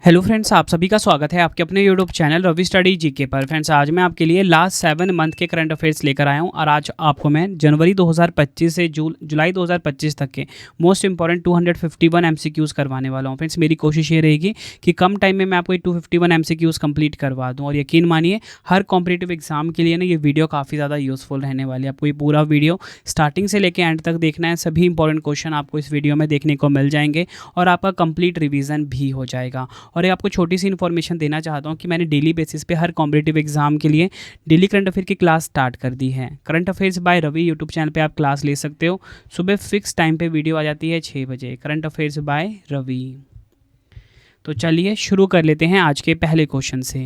Hello friends, आप सभी का स्वागत है आपके अपने YouTube channel Ravi study GK पर। फ्रेंड्स, आज मैं आपके लिए लास्ट 7 मंथ के करंट अफेयर्स लेकर आया हूं और आज आपको मैं जनवरी 2025 से जुलाई 2025 तक के मोस्ट इंपॉर्टेंट 251 एमसीक्यूज़ करवाने वाला हूं। फ्रेंड्स, मेरी कोशिश ये रहेगी कि कम टाइम में मैं आपको ये 251 एमसीक्यूज़ कंप्लीट करवा दूँ और यकीन मानिए हर कॉम्पिटिटिव एग्जाम के लिए ना ये वीडियो काफ़ी ज़्यादा यूज़फुल रहने वाली है। आपको ये पूरा वीडियो स्टार्टिंग से लेकर एंड तक देखना है। सभी इंपॉर्टेंट क्वेश्चन आपको इस वीडियो में देखने को मिल जाएंगे और आपका कंप्लीट रिवीजन भी हो जाएगा। और ये आपको छोटी सी इन्फॉर्मेशन देना चाहता हूँ कि मैंने डेली बेसिस पे हर कॉम्पिटिटिव एग्जाम के लिए डेली करंट अफेयर की क्लास स्टार्ट कर दी है। Current affairs by Ravi YouTube channel पे आप क्लास ले सकते हो। सुबह फिक्स टाइम पे वीडियो आ जाती है 6 बजे, करंट अफेयर्स बाय रवि। तो चलिए शुरू कर लेते हैं आज के पहले क्वेश्चन से।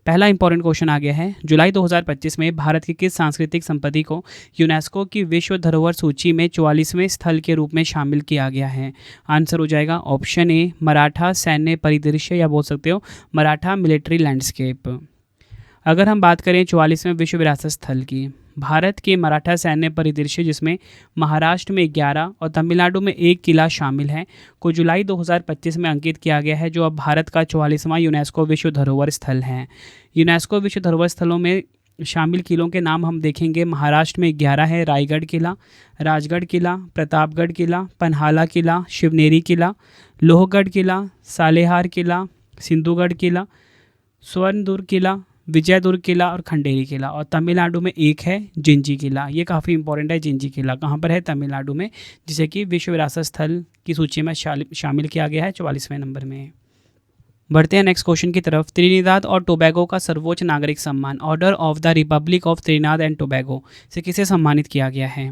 पहला इंपॉर्टेंट क्वेश्चन आ गया है, जुलाई 2025 में भारत की किस सांस्कृतिक संपत्ति को यूनेस्को की विश्व धरोहर सूची में 44वें स्थल के रूप में शामिल किया गया है? आंसर हो जाएगा ऑप्शन ए मराठा सैन्य परिदृश्य, या बोल सकते हो मराठा मिलिट्री लैंडस्केप। अगर हम बात करें 44वें विश्व विरासत स्थल की, भारत के मराठा सैन्य परिदृश्य जिसमें महाराष्ट्र में 11 और तमिलनाडु में 1 किला शामिल है को जुलाई 2025 में अंकित किया गया है, जो अब भारत का 44वां यूनेस्को विश्व धरोहर स्थल है। यूनेस्को विश्व धरोहर स्थलों में शामिल किलों के नाम हम देखेंगे। महाराष्ट्र में 11 है, रायगढ़ किला, राजगढ़ किला, प्रतापगढ़ किला, पन्हाला किला, शिवनेरी किला, लोहगढ़ किला, सालेहार किला, सिंधुगढ़ किला, स्वर्णदुर्ग किला, विजयदुर्ग किला और खंडेरी किला। और तमिलनाडु में 1 है, जिंजी किला। ये काफ़ी इंपॉर्टेंट है। जिंजी किला कहाँ पर है? तमिलनाडु में, जिसे कि विश्व विरासत स्थल की सूची में शामिल किया गया है 44वें नंबर में। बढ़ते हैं नेक्स्ट क्वेश्चन की तरफ। त्रिनिदाद और टोबैगो का सर्वोच्च नागरिक सम्मान order of the Republic of Trinidad and Tobago से किसे सम्मानित किया गया है?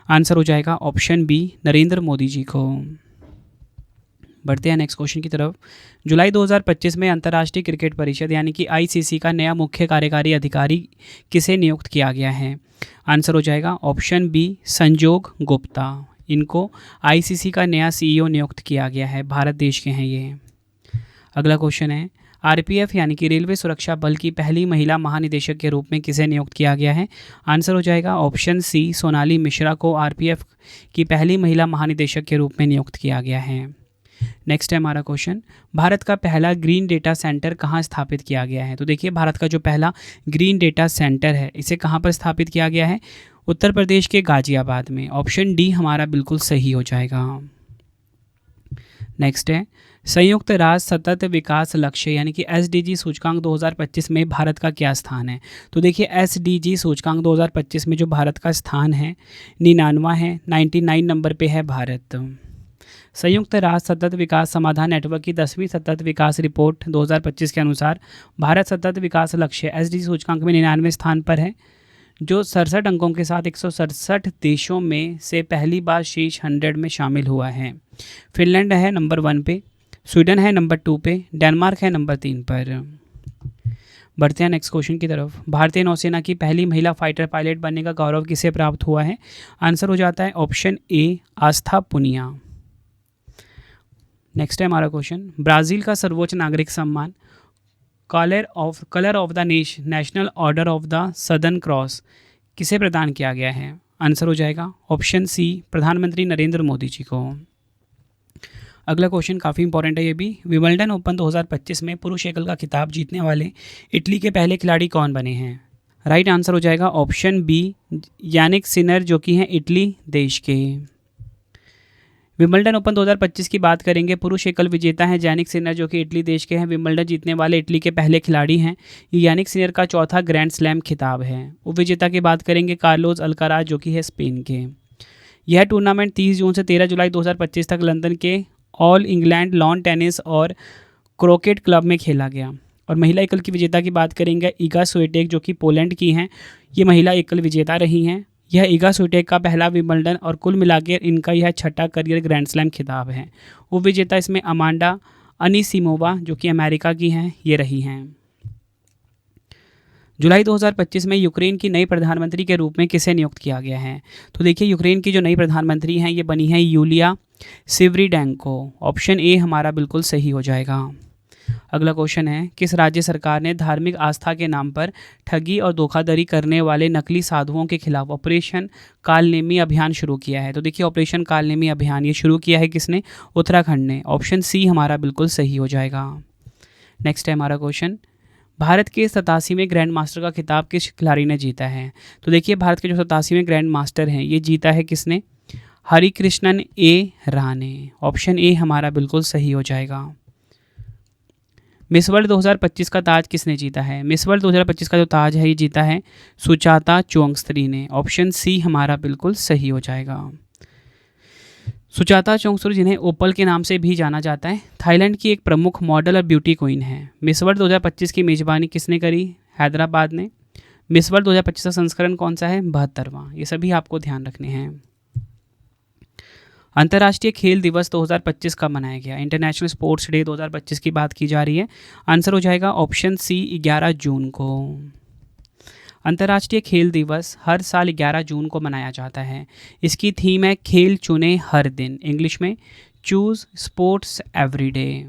आंसर हो जाएगा ऑप्शन बी नरेंद्र मोदी जी को। बढ़ते हैं नेक्स्ट क्वेश्चन की तरफ। जुलाई 2025 में अंतर्राष्ट्रीय क्रिकेट परिषद यानी कि आईसीसी का नया मुख्य कार्यकारी अधिकारी किसे नियुक्त किया गया है? आंसर हो जाएगा ऑप्शन बी संजोग गुप्ता। इनको आईसीसी का नया सीईओ नियुक्त किया गया है, भारत देश के हैं ये। अगला क्वेश्चन है, आरपीएफ यानी कि रेलवे सुरक्षा बल की पहली महिला महानिदेशक के रूप में किसे नियुक्त किया गया है? आंसर हो जाएगा ऑप्शन सी सोनाली मिश्रा को आरपीएफ की पहली महिला महानिदेशक के रूप में नियुक्त किया गया है। नेक्स्ट है हमारा क्वेश्चन, भारत का पहला ग्रीन डेटा सेंटर कहाँ स्थापित किया गया है? तो देखिए, भारत का जो पहला ग्रीन डेटा सेंटर है इसे कहाँ पर स्थापित किया गया है? उत्तर प्रदेश के गाजियाबाद में। ऑप्शन डी हमारा बिल्कुल सही हो जाएगा। नेक्स्ट है, संयुक्त राष्ट्र सतत विकास लक्ष्य यानी कि एसडीजी सूचकांक 2025 में भारत का क्या स्थान है? तो देखिए, एसडीजी सूचकांक 2025 में जो भारत का स्थान है 99 है, 99 नंबर पे है भारत। संयुक्त राष्ट्र सतत विकास समाधान नेटवर्क की 10वीं सतत विकास रिपोर्ट 2025 के अनुसार भारत सतत विकास लक्ष्य एसडीजी सूचकांक में 99वें स्थान पर है, जो 67 अंकों के साथ 167 देशों में से पहली बार शीर्ष 100 में शामिल हुआ है। फिनलैंड है नंबर 1 पे, स्वीडन है नंबर 2 पे, डेनमार्क है नंबर 3 पर। बढ़ते हैं नेक्स्ट क्वेश्चन की तरफ। भारतीय नौसेना की पहली महिला फाइटर पायलट बनने का गौरव किसे प्राप्त हुआ है? आंसर हो जाता है option A Aastha Punia. Next है हमारा क्वेश्चन, ब्राज़ील का सर्वोच्च नागरिक सम्मान colour of the national order of the southern cross किसे प्रदान किया गया है? आंसर हो जाएगा ऑप्शन सी प्रधानमंत्री नरेंद्र मोदी जी को। अगला क्वेश्चन काफ़ी इंपॉर्टेंट है ये भी। विंबलडन ओपन 2025 में पुरुष एकल का खिताब जीतने वाले इटली के पहले खिलाड़ी कौन बने हैं? राइट आंसर हो जाएगा ऑप्शन बी यानिक सिनर, जो कि हैं इटली देश के। विंबलडन ओपन 2025 की बात करेंगे। पुरुष एकल विजेता हैं यानिक सिनर, जो कि इटली देश के हैं। विंबलडन जीतने वाले इटली के पहले खिलाड़ी हैं। ये यानिक सिनर का चौथा ग्रैंड स्लैम खिताब है। उपविजेता की बात करेंगे कार्लोस अल्काराज, जो कि है स्पेन के। यह टूर्नामेंट 30 जून से 13 जुलाई 2025 तक लंदन के ऑल इंग्लैंड लॉन टेनिस और क्रिकेट क्लब में खेला गया। और महिला एकल की विजेता की बात करेंगे इगा स्विएटेक, जो कि पोलैंड की हैं। ये महिला एकल विजेता रही हैं। यह इगा स्विएटेक का पहला विंबलडन और कुल मिलाकर इनका यह छठा करियर ग्रैंड स्लैम खिताब है। उपविजेता इसमें अमांडा अनीसिमोवा, जो कि अमेरिका की हैं, ये रही हैं। जुलाई 2025 में यूक्रेन की नई प्रधानमंत्री के रूप में किसे नियुक्त किया गया है? तो देखिए, यूक्रेन की जो नई प्रधानमंत्री हैं ये बनी है यूलिया सिवरीडेंको। ऑप्शन ए हमारा बिल्कुल सही हो जाएगा। अगला क्वेश्चन है, किस राज्य सरकार ने धार्मिक आस्था के नाम पर ठगी और धोखाधड़ी करने वाले नकली साधुओं के खिलाफ ऑपरेशन कालनेमी अभियान शुरू किया है? तो देखिए, ऑपरेशन कालनेमी अभियान ये शुरू किया है किसने? उत्तराखंड ने। ऑप्शन सी हमारा बिल्कुल सही हो जाएगा। नेक्स्ट है हमारा क्वेश्चन, भारत के 87वें ग्रैंड मास्टर का खिताब किस खिलाड़ी ने जीता है? तो देखिए भारत के जो 87वें ग्रैंड मास्टर हैं ये जीता है किसने? हरिकृष्णन ए राणे। ऑप्शन ए हमारा बिल्कुल सही हो जाएगा। मिस वर्ल्ड 2025 का ताज किसने जीता है? मिस वर्ल्ड 2025 का जो ताज है ये जीता है सुचाता चोंगस्त्री ने। ऑप्शन सी हमारा बिल्कुल सही हो जाएगा। सुचाता चोंगस्त्री जिन्हें ओपल के नाम से भी जाना जाता है, थाईलैंड की एक प्रमुख मॉडल और ब्यूटी क्वीन है। मिस वर्ल्ड 2025 की मेजबानी किसने करी? हैदराबाद ने। मिस वर्ल्ड 2025 का संस्करण कौन सा है? 72वां। ये सभी आपको ध्यान रखने हैं। अंतर्राष्ट्रीय खेल दिवस 2025 कब मनाया गया? इंटरनेशनल स्पोर्ट्स डे 2025 की बात की जा रही है। आंसर हो जाएगा ऑप्शन सी 11 जून को। अंतर्राष्ट्रीय खेल दिवस हर साल 11 जून को मनाया जाता है। इसकी थीम है खेल चुने हर दिन, इंग्लिश में choose sports every day.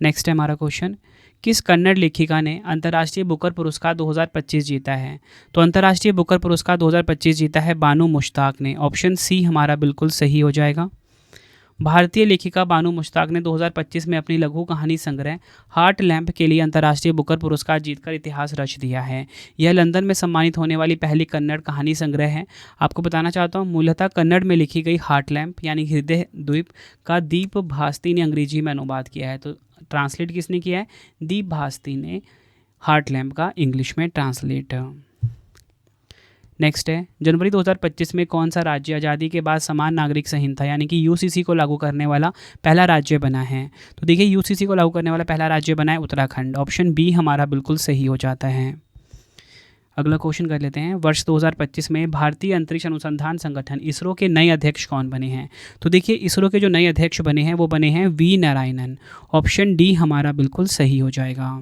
Next है हमारा क्वेश्चन, किस कन्नड़ लेखिका ने अंतर्राष्ट्रीय बुकर पुरस्कार 2025 जीता है? तो अंतर्राष्ट्रीय बुकर पुरस्कार 2025 जीता है बानू मुश्ताक ने। ऑप्शन सी हमारा बिल्कुल सही हो जाएगा। भारतीय लेखिका बानू मुश्ताक ने 2025 में अपनी लघु कहानी संग्रह हार्ट लैम्प के लिए अंतर्राष्ट्रीय बुकर पुरस्कार जीतकर इतिहास रच दिया है। यह लंदन में सम्मानित होने वाली पहली कन्नड़ कहानी संग्रह है। आपको बताना चाहता हूँ, मूलतः कन्नड़ में लिखी गई हार्ट लैम्प यानी हृदय द्वीप का दीप भास्ती ने अंग्रेजी में अनुवाद किया है। तो ट्रांसलेट किसने किया है? दीप भास्ती ने हार्ट लैम्प का इंग्लिश में ट्रांसलेट। नेक्स्ट है, जनवरी 2025 में कौन सा राज्य आज़ादी के बाद समान नागरिक संहिता यानी कि यूसीसी को लागू करने वाला पहला राज्य बना है? तो देखिए यूसीसी को लागू करने वाला पहला राज्य बना है उत्तराखंड। ऑप्शन बी हमारा बिल्कुल सही हो जाता है। अगला क्वेश्चन कर लेते हैं, वर्ष 2025 में भारतीय अंतरिक्ष अनुसंधान संगठन इसरो के नए अध्यक्ष कौन बने हैं? तो देखिए इसरो के जो नए अध्यक्ष बने हैं वो बने हैं वी नारायणन। ऑप्शन डी हमारा बिल्कुल सही हो जाएगा।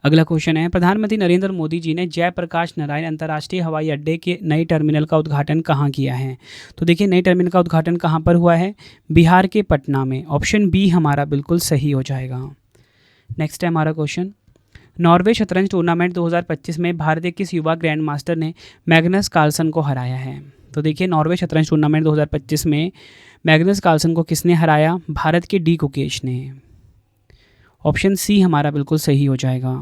अगला क्वेश्चन है, प्रधानमंत्री नरेंद्र मोदी जी ने जयप्रकाश नारायण अंतर्राष्ट्रीय हवाई अड्डे के नए टर्मिनल का उद्घाटन कहाँ किया है? तो देखिए नए टर्मिनल का उद्घाटन कहाँ पर हुआ है? बिहार के पटना में। ऑप्शन बी हमारा बिल्कुल सही हो जाएगा। नेक्स्ट है हमारा क्वेश्चन, नॉर्वे शतरंज टूर्नामेंट 2025 में भारत के किस युवा ग्रैंड मास्टर ने मैग्नस कार्लसन को हराया है? तो देखिए नॉर्वे शतरंज टूर्नामेंट 2025 में मैग्नस कार्लसन को किसने हराया? भारत के डी गुकेश ने। ऑप्शन सी हमारा बिल्कुल सही हो जाएगा।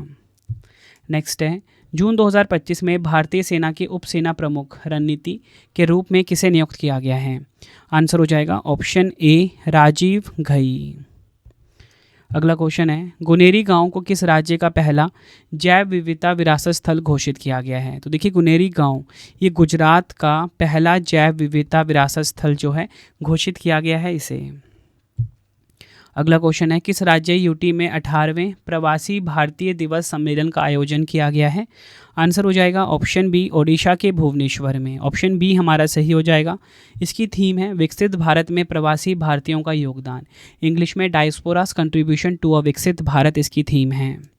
नेक्स्ट है, जून 2025 में भारतीय सेना के उप सेना प्रमुख रणनीति के रूप में किसे नियुक्त किया गया है? आंसर हो जाएगा ऑप्शन ए राजीव घई। अगला क्वेश्चन है, गुनेरी गांव को किस राज्य का पहला जैव विविधता विरासत स्थल घोषित किया गया है? तो देखिए गुनेरी गांव ये गुजरात का पहला जैव विविधता विरासत स्थल जो है घोषित किया गया है इसे। अगला क्वेश्चन है, किस राज्य यूटी में 18वें प्रवासी भारतीय दिवस सम्मेलन का आयोजन किया गया है? आंसर हो जाएगा ऑप्शन बी ओडिशा के भुवनेश्वर में। ऑप्शन बी हमारा सही हो जाएगा। इसकी थीम है विकसित भारत में प्रवासी भारतीयों का योगदान, इंग्लिश में डायस्पोरास कंट्रीब्यूशन टू अ विकसित भारत इसकी थीम है।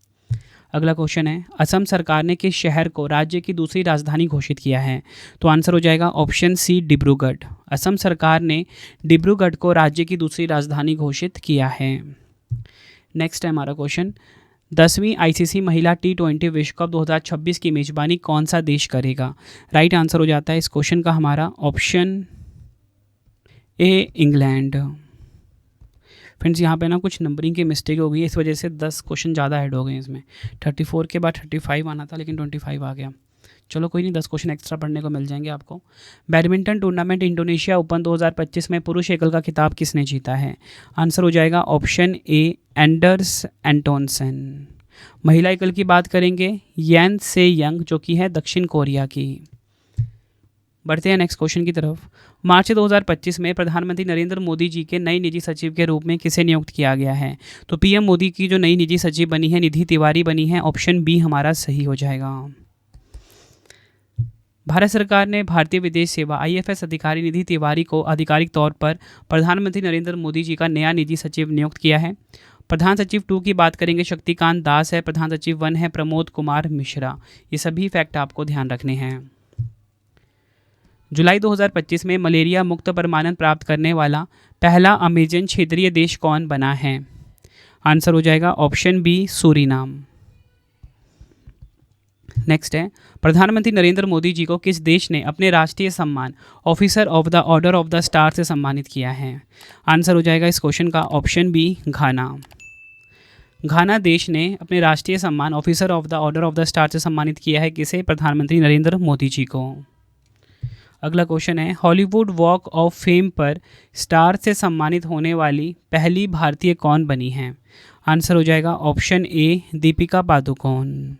अगला क्वेश्चन है, असम सरकार ने किस शहर को राज्य की दूसरी राजधानी घोषित किया है? तो आंसर हो जाएगा ऑप्शन सी डिब्रूगढ़। असम सरकार ने डिब्रूगढ़ को राज्य की दूसरी राजधानी घोषित किया है। नेक्स्ट है हमारा क्वेश्चन, 10वीं आईसीसी महिला T20 विश्व कप 2026 की मेजबानी कौन सा देश करेगा? राइट आंसर हो जाता है इस क्वेश्चन का हमारा ऑप्शन ए इंग्लैंड। फ्रेंड्स यहाँ पे ना कुछ नंबरिंग की मिस्टेक हो गई है, इस वजह से 10 क्वेश्चन ज़्यादा ऐड हो गए इसमें। 34 के बाद 35 आना था लेकिन 25 आ गया। चलो कोई नहीं, 10 क्वेश्चन एक्स्ट्रा पढ़ने को मिल जाएंगे आपको। बैडमिंटन टूर्नामेंट इंडोनेशिया ओपन 2025 में पुरुष एकल का खिताब किसने जीता है? आंसर हो जाएगा ऑप्शन ए एंडर्स एंटोनसन। महिला एकल की बात करेंगे येन से यंग जो कि है दक्षिण कोरिया की। बढ़ते हैं नेक्स्ट क्वेश्चन की तरफ। मार्च 2025 में प्रधानमंत्री नरेंद्र मोदी जी के नई निजी सचिव के रूप में किसे नियुक्त किया गया है? तो पीएम मोदी की जो नई निजी सचिव बनी है निधि तिवारी बनी है। ऑप्शन बी हमारा सही हो जाएगा। भारत सरकार ने भारतीय विदेश सेवा IFS अधिकारी निधि तिवारी को आधिकारिक तौर पर प्रधानमंत्री नरेंद्र मोदी जी का नया निजी सचिव नियुक्त किया है। प्रधान सचिव 2 की बात करेंगे शक्तिकांत दास है, प्रधान सचिव 1 है प्रमोद कुमार मिश्रा। ये सभी फैक्ट आपको ध्यान रखने हैं। जुलाई 2025 में मलेरिया मुक्त प्रमाणन प्राप्त करने वाला पहला अमेजन क्षेत्रीय देश कौन बना है? आंसर हो जाएगा ऑप्शन बी सूरीनाम। नेक्स्ट है, प्रधानमंत्री नरेंद्र मोदी जी को किस देश ने अपने राष्ट्रीय सम्मान officer of the order of the star से सम्मानित किया है? आंसर हो जाएगा इस क्वेश्चन का ऑप्शन बी घाना। घाना देश ने अपने राष्ट्रीय सम्मान officer of the order of the star से सम्मानित किया है किसे? प्रधानमंत्री नरेंद्र मोदी जी को। अगला क्वेश्चन है, हॉलीवुड वॉक ऑफ फेम पर स्टार से सम्मानित होने वाली पहली भारतीय कौन बनी है? आंसर हो जाएगा ऑप्शन ए दीपिका पादुकोण।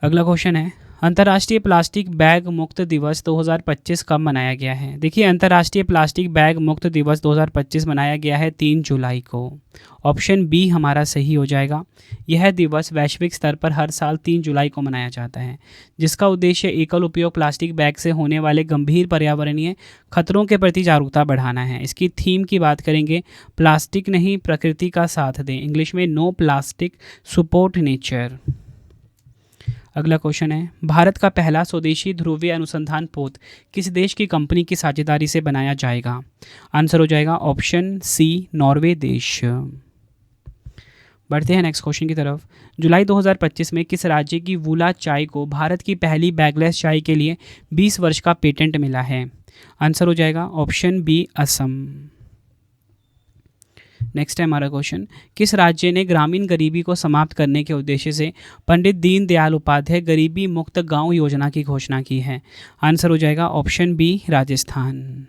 अगला क्वेश्चन है, अंतर्राष्ट्रीय प्लास्टिक बैग मुक्त दिवस 2025 कब मनाया गया है? देखिए, अंतर्राष्ट्रीय प्लास्टिक बैग मुक्त दिवस 2025 मनाया गया है 3 जुलाई को। ऑप्शन बी हमारा सही हो जाएगा। यह दिवस वैश्विक स्तर पर हर साल 3 जुलाई को मनाया जाता है, जिसका उद्देश्य एकल उपयोग प्लास्टिक बैग से होने वाले गंभीर पर्यावरणीय खतरों के प्रति जागरूकता बढ़ाना है। इसकी थीम की बात करेंगे, प्लास्टिक नहीं प्रकृति का साथ दें, इंग्लिश में नो प्लास्टिक सपोर्ट नेचर। अगला क्वेश्चन है, भारत का पहला स्वदेशी ध्रुवीय अनुसंधान पोत किस देश की कंपनी की साझेदारी से बनाया जाएगा? आंसर हो जाएगा ऑप्शन सी नॉर्वे देश। बढ़ते हैं नेक्स्ट क्वेश्चन की तरफ। जुलाई 2025 में किस राज्य की वूला चाय को भारत की पहली बैगलेस चाय के लिए 20 वर्ष का पेटेंट मिला है? आंसर हो जाएगा ऑप्शन बी असम। नेक्स्ट है हमारा क्वेश्चन, किस राज्य ने ग्रामीण गरीबी को समाप्त करने के उद्देश्य से पंडित दीनदयाल उपाध्याय गरीबी मुक्त गांव योजना की घोषणा की है? आंसर हो जाएगा ऑप्शन बी राजस्थान।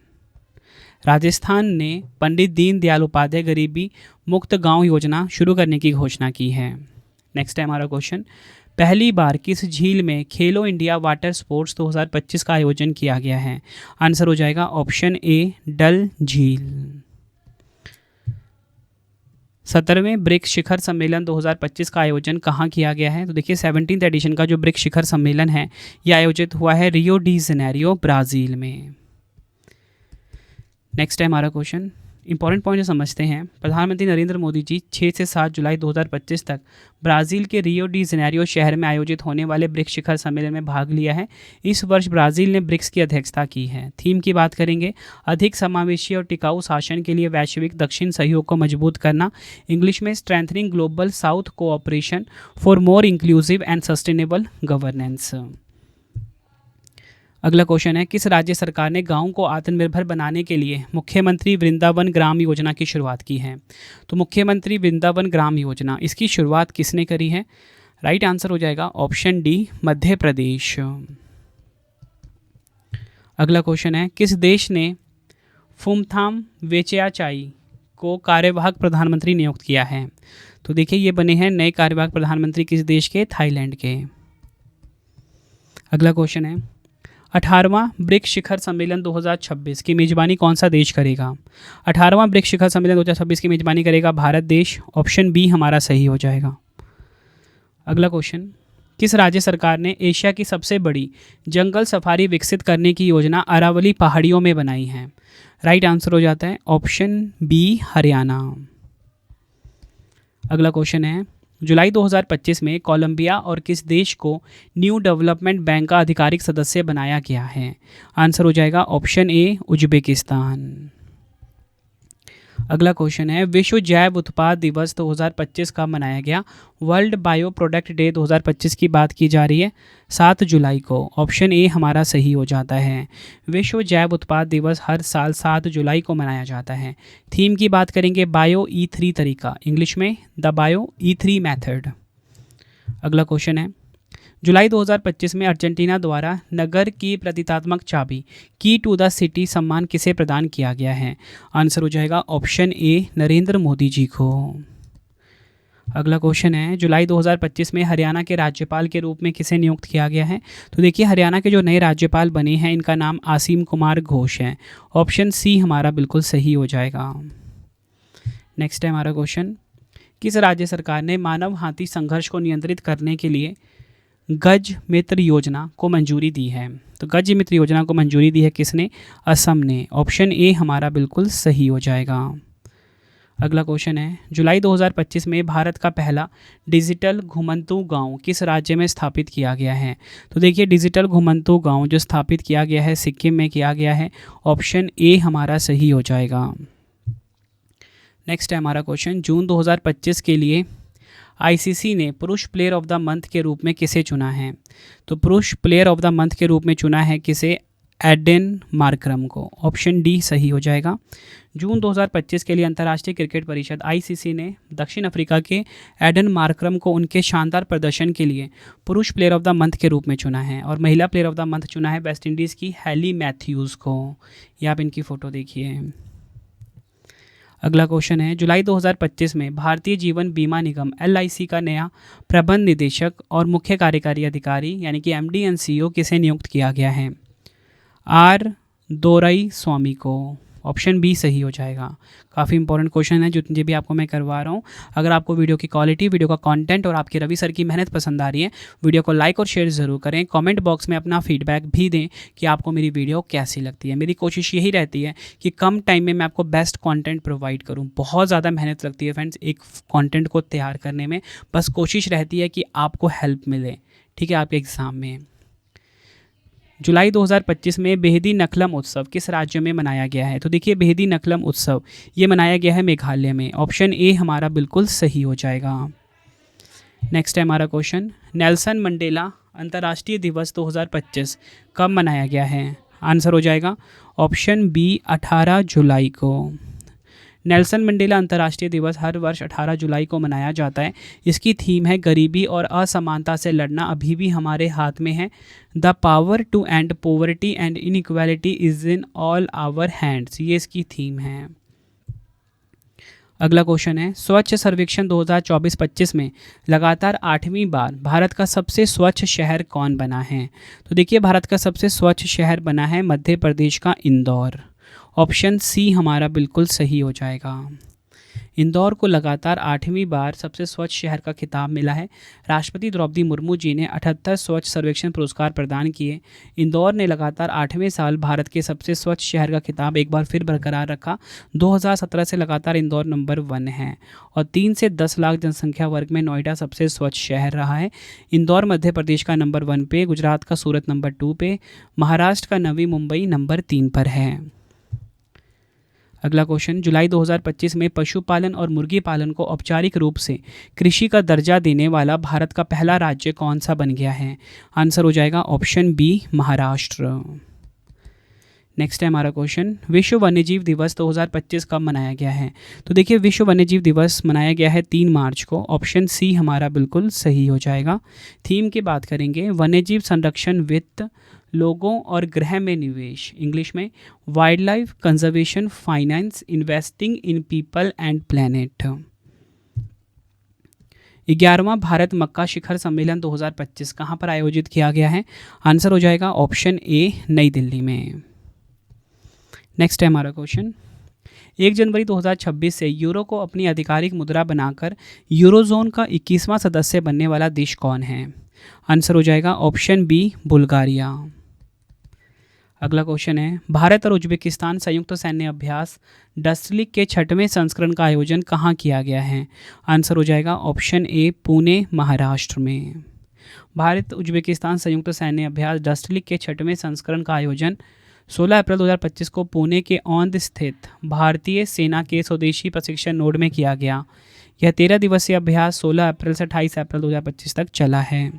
राजस्थान ने पंडित दीनदयाल उपाध्याय गरीबी मुक्त गांव योजना शुरू करने की घोषणा की है। नेक्स्ट है हमारा क्वेश्चन, पहली बार किस झील में खेलो इंडिया वाटर स्पोर्ट्स 2025 का आयोजन किया गया है? आंसर हो जाएगा ऑप्शन ए डल झील। 17वें ब्रिक्स शिखर सम्मेलन 2025 का आयोजन कहाँ किया गया है? तो देखिए, 17th एडिशन का जो ब्रिक्स शिखर सम्मेलन है यह आयोजित हुआ है रियो डी जेनेरियो ब्राज़ील में। नेक्स्ट है हमारा क्वेश्चन, इंपॉर्टेंट पॉइंट जो समझते हैं। प्रधानमंत्री नरेंद्र मोदी जी 6 से 7 जुलाई 2025 तक ब्राज़ील के रियो डी जेनेरियो शहर में आयोजित होने वाले ब्रिक्स शिखर सम्मेलन में भाग लिया है। इस वर्ष ब्राज़ील ने ब्रिक्स की अध्यक्षता की है। थीम की बात करेंगे, अधिक समावेशी और टिकाऊ शासन के लिए वैश्विक दक्षिण सहयोग को मजबूत करना, इंग्लिश में strengthening global south cooperation for more inclusive and sustainable governance. अगला क्वेश्चन है, किस राज्य सरकार ने गाँव को आत्मनिर्भर बनाने के लिए मुख्यमंत्री वृंदावन ग्राम योजना की शुरुआत की है? तो मुख्यमंत्री वृंदावन ग्राम योजना, इसकी शुरुआत किसने करी है? राइट आंसर हो जाएगा ऑप्शन डी मध्य प्रदेश। अगला क्वेश्चन है, किस देश ने फुमथाम वेचयाचाई को कार्यवाहक प्रधानमंत्री नियुक्त किया है? तो देखिए, ये बने हैं नए कार्यवाहक प्रधानमंत्री किस देश के? थाईलैंड के। अगला क्वेश्चन है, 18वां ब्रिक्स शिखर सम्मेलन 2026 की मेजबानी कौन सा देश करेगा? 18वां ब्रिक्स शिखर सम्मेलन 2026 की मेजबानी करेगा भारत देश। ऑप्शन बी हमारा सही हो जाएगा। अगला क्वेश्चन, किस राज्य सरकार ने एशिया की सबसे बड़ी जंगल सफारी विकसित करने की योजना अरावली पहाड़ियों में बनाई है? राइट आंसर हो जाता है ऑप्शन बी हरियाणा। अगला क्वेश्चन है, जुलाई 2025 में कोलंबिया और किस देश को न्यू डेवलपमेंट बैंक का आधिकारिक सदस्य बनाया गया है? आंसर हो जाएगा ऑप्शन ए उज्बेकिस्तान। अगला क्वेश्चन है, विश्व जैव उत्पाद दिवस 2025 कब मनाया गया? वर्ल्ड बायो प्रोडक्ट डे 2025 की बात की जा रही है 7 जुलाई को। ऑप्शन ए हमारा सही हो जाता है। विश्व जैव उत्पाद दिवस हर साल 7 जुलाई को मनाया जाता है। थीम की बात करेंगे, बायो E3 तरीका, इंग्लिश में द बायो E3 मैथड। अगला क्वेश्चन है, जुलाई 2025 में अर्जेंटीना द्वारा नगर की प्रतीकात्मक चाबी की टू द सिटी सम्मान किसे प्रदान किया गया है? आंसर हो जाएगा ऑप्शन ए नरेंद्र मोदी जी को। अगला क्वेश्चन है, जुलाई 2025 में हरियाणा के राज्यपाल के रूप में किसे नियुक्त किया गया है? तो देखिए, हरियाणा के जो नए राज्यपाल बने हैं इनका नाम आसीम कुमार घोष है। ऑप्शन सी हमारा बिल्कुल सही हो जाएगा। नेक्स्ट है हमारा क्वेश्चन, किस राज्य सरकार ने मानव हाथी संघर्ष को नियंत्रित करने के लिए गज मित्र योजना को मंजूरी दी है? तो गज मित्र योजना को मंजूरी दी है किसने? असम ने। ऑप्शन ए हमारा बिल्कुल सही हो जाएगा। अगला क्वेश्चन है, जुलाई 2025 में भारत का पहला डिजिटल घुमंतू गांव किस राज्य में स्थापित किया गया है? तो देखिए, डिजिटल घुमंतू गांव जो स्थापित किया गया है सिक्किम में किया गया है। ऑप्शन ए हमारा सही हो जाएगा। नेक्स्ट है हमारा क्वेश्चन, जून 2025 के लिए आईसीसी ने पुरुष प्लेयर ऑफ द मंथ के रूप में किसे चुना है? तो पुरुष प्लेयर ऑफ द मंथ के रूप में चुना है किसे? एडेन मार्करम को। ऑप्शन डी सही हो जाएगा। जून 2025 के लिए अंतर्राष्ट्रीय क्रिकेट परिषद आईसीसी ने दक्षिण अफ्रीका के एडन मार्करम को उनके शानदार प्रदर्शन के लिए पुरुष प्लेयर ऑफ द मंथ के रूप में चुना है और महिला प्लेयर ऑफ द मंथ चुना है वेस्ट इंडीज़ की हैली मैथ्यूज़ को। ये आप इनकी फ़ोटो देखिए। अगला क्वेश्चन है, जुलाई 2025 में भारतीय जीवन बीमा निगम LIC का नया प्रबंध निदेशक और मुख्य कार्यकारी अधिकारी यानी कि MD एंड CEO किसे नियुक्त किया गया है? आर दोरई स्वामी को। ऑप्शन बी सही हो जाएगा। काफ़ी इंपॉर्टेंट क्वेश्चन है जो भी आपको मैं करवा रहा हूँ। अगर आपको वीडियो की क्वालिटी, वीडियो का कंटेंट और आपके रवि सर की मेहनत पसंद आ रही है, वीडियो को लाइक और शेयर ज़रूर करें। कमेंट बॉक्स में अपना फीडबैक भी दें कि आपको मेरी वीडियो कैसी लगती है। मेरी कोशिश यही रहती है कि कम टाइम में मैं आपको बेस्ट कंटेंट प्रोवाइड करूँ। बहुत ज़्यादा मेहनत लगती है फ्रेंड्स एक कंटेंट को तैयार करने में, बस कोशिश रहती है कि आपको हेल्प मिले, ठीक है, आपके एग्ज़ाम में। जुलाई 2025 में बेहदी नखलम उत्सव किस राज्य में मनाया गया है? तो देखिए बेहदी नखलम उत्सव ये मनाया गया है मेघालय में। ऑप्शन ए हमारा बिल्कुल सही हो जाएगा। नेक्स्ट है हमारा क्वेश्चन, नेल्सन मंडेला अंतर्राष्ट्रीय दिवस 2025 कब मनाया गया है? आंसर हो जाएगा ऑप्शन बी 18 जुलाई को। नेल्सन मंडेला अंतर्राष्ट्रीय दिवस हर वर्ष 18 जुलाई को मनाया जाता है। इसकी थीम है गरीबी और असमानता से लड़ना अभी भी हमारे हाथ में है। The power to end poverty and inequality is in all our hands, ये इसकी थीम है। अगला क्वेश्चन है, स्वच्छ सर्वेक्षण 2024-25 में लगातार 8वीं बार भारत का सबसे स्वच्छ शहर कौन बना है? तो देखिए भारत का सबसे स्वच्छ शहर बना है मध्य प्रदेश का इंदौर। ऑप्शन सी हमारा बिल्कुल सही हो जाएगा। इंदौर को लगातार 8वीं बार सबसे स्वच्छ शहर का खिताब मिला है। राष्ट्रपति द्रौपदी मुर्मू जी ने 78 स्वच्छ सर्वेक्षण पुरस्कार प्रदान किए। इंदौर ने लगातार 8वें साल भारत के सबसे स्वच्छ शहर का खिताब एक बार फिर बरकरार रखा। 2017 से लगातार इंदौर नंबर 1 है और 3 से 10 लाख जनसंख्या वर्ग में नोएडा सबसे स्वच्छ शहर रहा है। इंदौर मध्य प्रदेश का नंबर 1 पे, गुजरात का सूरत नंबर 2 पे, महाराष्ट्र का नवी मुंबई नंबर 3 पर है। अगला क्वेश्चन, जुलाई 2025 में पशुपालन और मुर्गी पालन को औपचारिक रूप से कृषि का दर्जा देने वाला भारत का पहला राज्य कौन सा बन गया है? आंसर हो जाएगा ऑप्शन बी महाराष्ट्र। नेक्स्ट है हमारा क्वेश्चन, विश्व वन्यजीव दिवस 2025 कब मनाया गया है? तो देखिए विश्व वन्यजीव दिवस मनाया गया है 3 मार्च को। ऑप्शन सी हमारा बिल्कुल सही हो जाएगा। थीम की बात करेंगे, वन्यजीव संरक्षण, वित्त, लोगों और ग्रह में निवेश, इंग्लिश में wildlife conservation, finance, investing in people and planet. 11वां भारत मक्का शिखर सम्मेलन 2025 कहाँ पर आयोजित किया गया है? आंसर हो जाएगा ऑप्शन ए नई दिल्ली में। नेक्स्ट है हमारा क्वेश्चन, 1 जनवरी 2026 से यूरो को अपनी आधिकारिक मुद्रा बनाकर यूरोजोन का 21वां सदस्य बनने वाला देश कौन है? आंसर हो जाएगा ऑप्शन बी बुल्गारिया। अगला क्वेश्चन है, भारत और उज्बेकिस्तान संयुक्त सैन्य अभ्यास डस्टलिक के 6वें संस्करण का आयोजन कहाँ किया गया है? आंसर हो जाएगा ऑप्शन ए पुणे महाराष्ट्र में। भारत उज्बेकिस्तान संयुक्त सैन्य अभ्यास डस्टलिक के 6वें संस्करण का आयोजन 16 अप्रैल 2025 को पुणे के औंध स्थित भारतीय सेना के स्वदेशी प्रशिक्षण नोड में किया गया। यह 13 दिवसीय अभ्यास 16 अप्रैल से 28 अप्रैल 2025 तक चला है।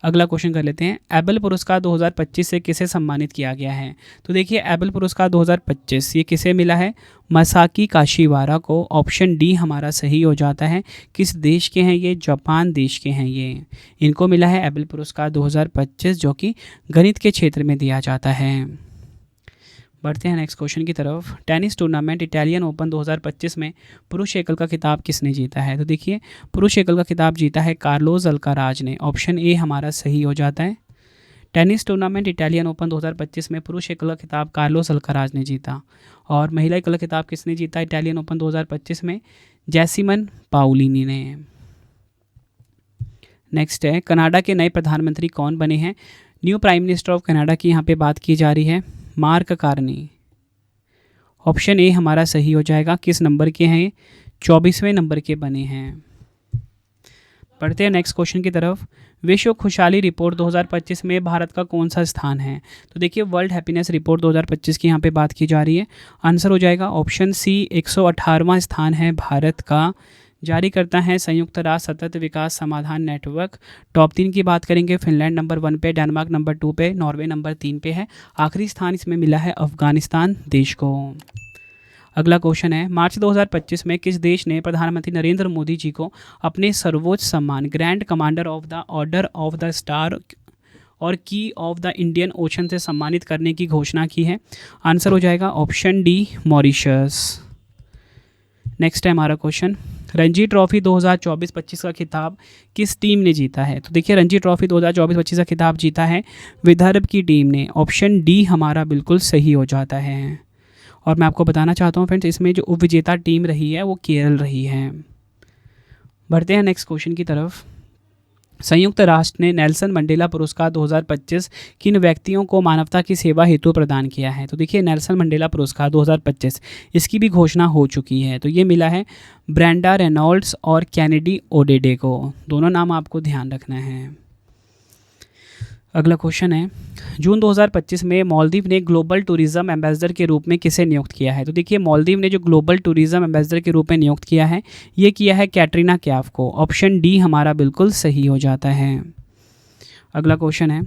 अगला क्वेश्चन कर लेते हैं, एबल पुरस्कार 2025 से किसे सम्मानित किया गया है? तो देखिए एबल पुरस्कार 2025 ये किसे मिला है? मसाकी काशीवारा को। ऑप्शन डी हमारा सही हो जाता है। किस देश के हैं ये? जापान देश के हैं ये। इनको मिला है एबल पुरस्कार 2025 जो कि गणित के क्षेत्र में दिया जाता है। बढ़ते हैं नेक्स्ट क्वेश्चन की तरफ, टेनिस टूर्नामेंट इटालियन ओपन 2025 में पुरुष एकल का खिताब किसने जीता है? तो देखिए पुरुष एकल का खिताब जीता है कार्लोस अल्काराज ने। ऑप्शन ए हमारा सही हो जाता है। टेनिस टूर्नामेंट इटालियन ओपन 2025 में पुरुष एकल का खिताब कार्लोस अल्काराज ने जीता। और महिला एकल का खिताब किसने जीता इटालियन ओपन 2025 में? जैसिमन पाउलिनी ने। नेक्स्ट है, कनाडा के नए प्रधानमंत्री कौन बने हैं? New prime minister of Canada की यहाँ पे बात की जा रही है, मार्क कार्नी। ऑप्शन ए हमारा सही हो जाएगा। किस नंबर के हैं? 24वें नंबर के बने हैं। बढ़ते हैं नेक्स्ट क्वेश्चन की तरफ, विश्व खुशहाली रिपोर्ट 2025 में भारत का कौन सा स्थान है? तो देखिए वर्ल्ड हैप्पीनेस रिपोर्ट 2025 की यहाँ पे बात की जा रही है। आंसर हो जाएगा ऑप्शन सी 118वां स्थान है भारत का, जारी करता है संयुक्त राष्ट्र सतत विकास समाधान नेटवर्क। टॉप 3 की बात करेंगे, फिनलैंड नंबर 1 पे, डेनमार्क नंबर 2 पे, नॉर्वे नंबर 3 पे है। आखिरी स्थान इसमें मिला है अफगानिस्तान देश को। अगला क्वेश्चन है, मार्च 2025 में किस देश ने प्रधानमंत्री नरेंद्र मोदी जी को अपने सर्वोच्च सम्मान grand commander of the order of the star और की ऑफ द इंडियन ओशन से सम्मानित करने की घोषणा की है? आंसर हो जाएगा ऑप्शन डी, मॉरिशस। नेक्स्ट है हमारा क्वेश्चन, रणजी ट्रॉफी 2024-25 का खिताब किस टीम ने जीता है? तो देखिए रणजी ट्रॉफी 2024-25 का खिताब जीता है विदर्भ की टीम ने। ऑप्शन डी हमारा बिल्कुल सही हो जाता है। और मैं आपको बताना चाहता हूँ फ्रेंड्स, इसमें जो उपविजेता टीम रही है वो केरल रही है। बढ़ते हैं नेक्स्ट क्वेश्चन की तरफ। संयुक्त राष्ट्र ने नेल्सन मंडेला पुरस्कार 2025 किन व्यक्तियों को मानवता की सेवा हेतु प्रदान किया है? तो देखिए नेल्सन मंडेला पुरस्कार 2025 इसकी भी घोषणा हो चुकी है। तो ये मिला है ब्रेंडा रेनॉल्ड्स और कैनेडी ओडेडे को। दोनों नाम आपको ध्यान रखना है। अगला क्वेश्चन है, जून 2025 में मालदीव ने ग्लोबल टूरिज्म एम्बेसडर के रूप में किसे नियुक्त किया है? तो देखिए मालदीव ने जो ग्लोबल टूरिज्म एम्बेसडर के रूप में नियुक्त किया है ये किया है कैटरीना कैफ को। ऑप्शन डी हमारा बिल्कुल सही हो जाता है। अगला क्वेश्चन है,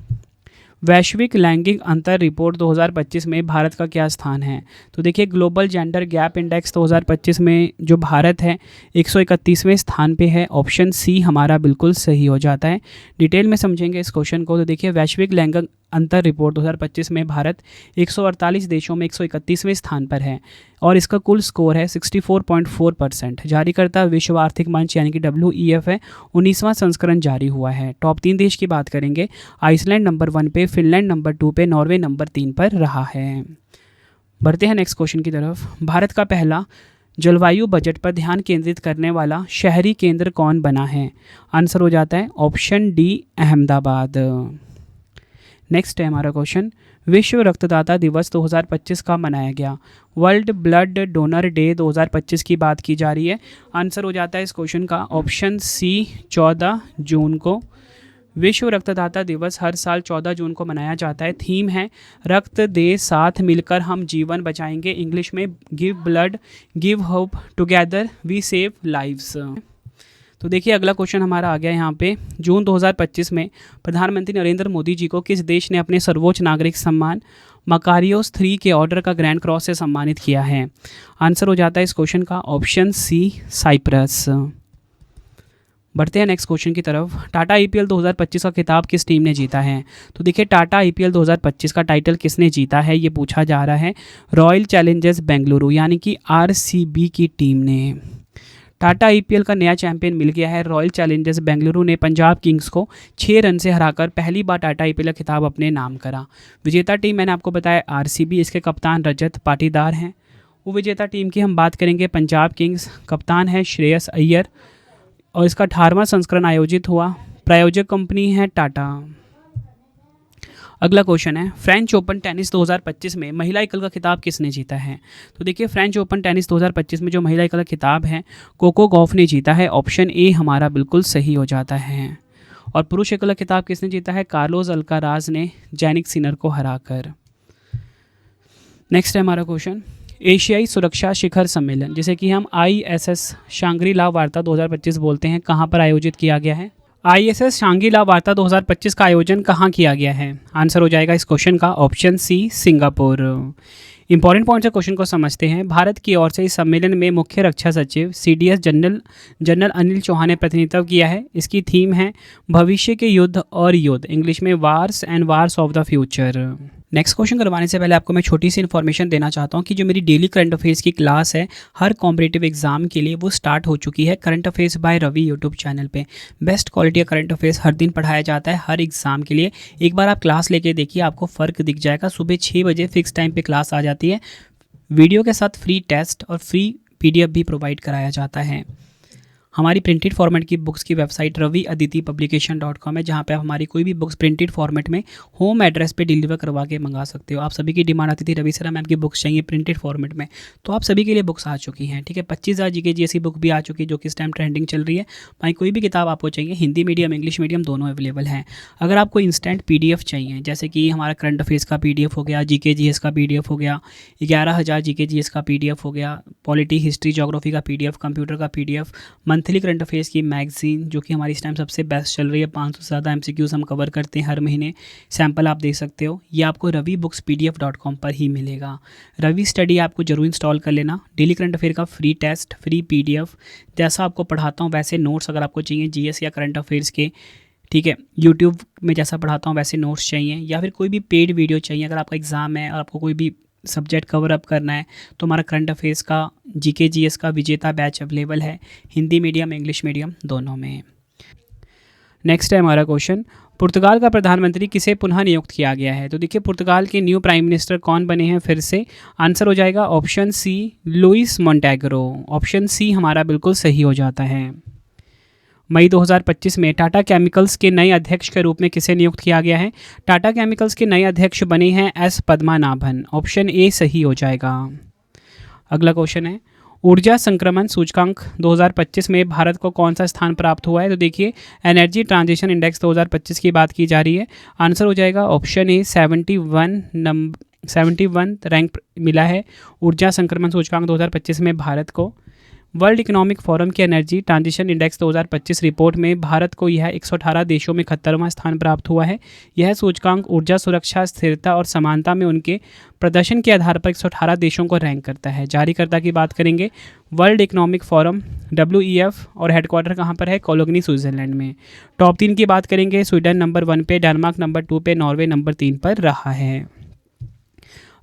वैश्विक लैंगिक अंतर रिपोर्ट 2025 में भारत का क्या स्थान है? तो देखिए ग्लोबल जेंडर गैप इंडेक्स 2025 में जो भारत है 131वें स्थान पे है। ऑप्शन सी हमारा बिल्कुल सही हो जाता है। डिटेल में समझेंगे इस क्वेश्चन को। तो देखिए वैश्विक लैंगिक अंतर रिपोर्ट 2025 में भारत 148 देशों में 131वें स्थान पर है और इसका कुल स्कोर है 64.4%। जारीकर्ता विश्व आर्थिक मंच यानी कि WEF है। 19वां संस्करण जारी हुआ है। टॉप 3 देश की बात करेंगे, आइसलैंड नंबर 1 पे, फिनलैंड नंबर 2 पे, नॉर्वे नंबर 3 पर रहा है। बढ़ते हैं नेक्स्ट क्वेश्चन की तरफ। भारत का पहला जलवायु बजट पर ध्यान केंद्रित करने वाला शहरी केंद्र कौन बना है? आंसर हो जाता है ऑप्शन डी, अहमदाबाद। नेक्स्ट है हमारा क्वेश्चन, विश्व रक्तदाता दिवस 2025 का मनाया गया? वर्ल्ड ब्लड डोनर डे 2025 की बात की जा रही है। आंसर हो जाता है इस क्वेश्चन का ऑप्शन सी, 14 जून को। विश्व रक्तदाता दिवस हर साल 14 जून को मनाया जाता है। थीम है रक्त दे साथ मिलकर हम जीवन बचाएंगे। इंग्लिश में give blood give hope together we save lives. तो देखिए अगला क्वेश्चन हमारा आ गया यहाँ पे, जून 2025 में प्रधानमंत्री नरेंद्र मोदी जी को किस देश ने अपने सर्वोच्च नागरिक सम्मान मकारियोस 3 के ऑर्डर का ग्रैंड क्रॉस से सम्मानित किया है? आंसर हो जाता है इस क्वेश्चन का ऑप्शन सी, साइप्रस। बढ़ते हैं नेक्स्ट क्वेश्चन की तरफ। टाटा IPL 2025 का खिताब किस टीम ने जीता है? तो देखिए टाटा IPL 2025 का टाइटल किसने जीता है ये पूछा जा रहा है। रॉयल चैलेंजर्स बेंगलुरु यानी कि RCB की टीम ने। टाटा IPL का नया चैंपियन मिल गया है। रॉयल चैलेंजर्स बेंगलुरु ने पंजाब किंग्स को 6 रन से हराकर पहली बार टाटा IPL का खिताब अपने नाम करा। विजेता टीम मैंने आपको बताया RCB, इसके कप्तान रजत पाटीदार हैं। वो विजेता टीम की हम बात करेंगे पंजाब किंग्स, कप्तान है श्रेयस अय्यर और इसका 18वां संस्करण आयोजित हुआ। प्रायोजक कंपनी है टाटा। अगला क्वेश्चन है, फ्रेंच ओपन टेनिस 2025 में महिला एकल का खिताब किसने जीता है? तो देखिए फ्रेंच ओपन टेनिस 2025 में जो महिला एकल का खिताब है कोको गॉफ ने जीता है। ऑप्शन ए हमारा बिल्कुल सही हो जाता है। और पुरुष एकल का खिताब किसने जीता है? कार्लोस अल्काराज ने जैनिक सिनर को हराकर। नेक्स्ट है हमारा क्वेश्चन, एशियाई सुरक्षा शिखर सम्मेलन जिसे कि हम ISS शांग्री ला वार्ता 2025 बोलते हैं, कहाँ पर आयोजित किया गया है? ISS शांग्री ला वार्ता 2025 का आयोजन कहाँ किया गया है? आंसर हो जाएगा इस क्वेश्चन का option C, Singapore. Important point से क्वेश्चन को समझते हैं। भारत की ओर से इस सम्मेलन में मुख्य रक्षा सचिव CDS जनरल अनिल चौहान ने प्रतिनिधित्व किया है। इसकी थीम है भविष्य के युद्ध और युद्ध, इंग्लिश में wars and wars of the future. Next question करवाने से पहले आपको मैं छोटी सी इन्फॉर्मेशन देना चाहता हूँ कि जो मेरी डेली करंट अफेयर्स की क्लास है हर कॉम्पिटिटिव एग्जाम के लिए वो स्टार्ट हो चुकी है। Current affairs by Ravi YouTube channel पे बेस्ट क्वालिटी का करंट अफेयर्स हर दिन पढ़ाया जाता है हर एग्जाम के लिए। एक बार आप क्लास लेके देखिए, आपको फ़र्क दिख जाएगा। सुबह 6 बजे फिक्स टाइम पर क्लास आ जाती है। वीडियो के साथ फ्री टेस्ट और फ्री PDF भी प्रोवाइड कराया जाता है। हमारी प्रिंटेड फॉर्मेट की बुक्स की वेबसाइट raviaditipublication.com है, जहाँ पे आप हमारी कोई भी बुक्स प्रिंटेड फॉर्मेट में होम एड्रेस पे डिलीवर करवा के मंगा सकते हो। आप सभी की डिमांड आती थी रवि सर मैम की बुक्स चाहिए प्रिंटेड फॉर्मेट में, तो आप सभी के लिए बुक्स आ चुकी हैं। ठीक है, 25,000 GK GS बुक भी आ चुकी है जो कि इस टाइम ट्रेंडिंग चल रही है। भाई कोई भी किताब आपको चाहिए, हिंदी मीडियम इंग्लिश मीडियम दोनों अवेलेबल हैं। अगर आपको इंस्टेंट PDF चाहिए, जैसे कि हमारा करंट अफेयर्स का PDF हो गया, GK GS का PDF हो गया, 11,000 GK GS का PDF हो गया, पॉलिटी हिस्ट्री जोग्राफी का PDF, कंप्यूटर का PDF, monthly monthly current affairs की मैगजीन जो कि हमारी इस टाइम सबसे बेस्ट चल रही है। 500 से ज़्यादा MCQs हम कवर करते हैं हर महीने। सैम्पल आप देख सकते हो, ये आपको ravibookspdf.com पर ही मिलेगा। रवि स्टडी आपको जरूर इंस्टॉल कर लेना। डेली करंट अफेयर का फ्री टेस्ट, फ्री PDF, जैसा आपको पढ़ाता हूँ वैसे नोट्स अगर आपको चाहिए GS या करंट अफेयर्स के, ठीक है, यूट्यूब में जैसा पढ़ाता हूँ वैसे नोट्स चाहिए, या फिर कोई भी पेड वीडियो चाहिए अगर आपका एग्ज़ाम है और आपको कोई भी सब्जेक्ट कवर अप करना है, तो हमारा करंट अफेयर्स का GK GS का विजेता बैच अवेलेबल है, हिंदी मीडियम इंग्लिश मीडियम दोनों में। नेक्स्ट है हमारा क्वेश्चन, पुर्तगाल का प्रधानमंत्री किसे पुनः नियुक्त किया गया है? तो देखिए पुर्तगाल के न्यू प्राइम मिनिस्टर कौन बने हैं फिर से? आंसर हो जाएगा option C, Luis Montenegro. Option C हमारा बिल्कुल सही हो जाता है। मई 2025 में टाटा केमिकल्स के नए अध्यक्ष के रूप में किसे नियुक्त किया गया है? टाटा केमिकल्स के नए अध्यक्ष बने हैं एस पद्मानाभन। ऑप्शन ए सही हो जाएगा। अगला क्वेश्चन है, ऊर्जा संक्रमण सूचकांक 2025 में भारत को कौन सा स्थान प्राप्त हुआ है? तो देखिए एनर्जी ट्रांजिशन इंडेक्स 2025 की बात की जा रही है। आंसर हो जाएगा ऑप्शन ए 71 रैंक मिला है ऊर्जा संक्रमण सूचकांक 2025 में भारत को। वर्ल्ड इकोनॉमिक फोरम की एनर्जी ट्रांजिशन इंडेक्स 2025 रिपोर्ट में भारत को यह 118 देशों में 71वां स्थान प्राप्त हुआ है। यह सूचकांक ऊर्जा सुरक्षा, स्थिरता और समानता में उनके प्रदर्शन के आधार पर 118 देशों को रैंक करता है। जारीकर्ता की बात करेंगे वर्ल्ड इकोनॉमिक फोरम WEF, और हेडक्वार्टर कहाँ पर है? कोलोगनी स्विट्जरलैंड में। टॉप 3 की बात करेंगे, स्वीडन नंबर 1 पे, डेनमार्क नंबर 2 पे, नॉर्वे नंबर 3 पर रहा है।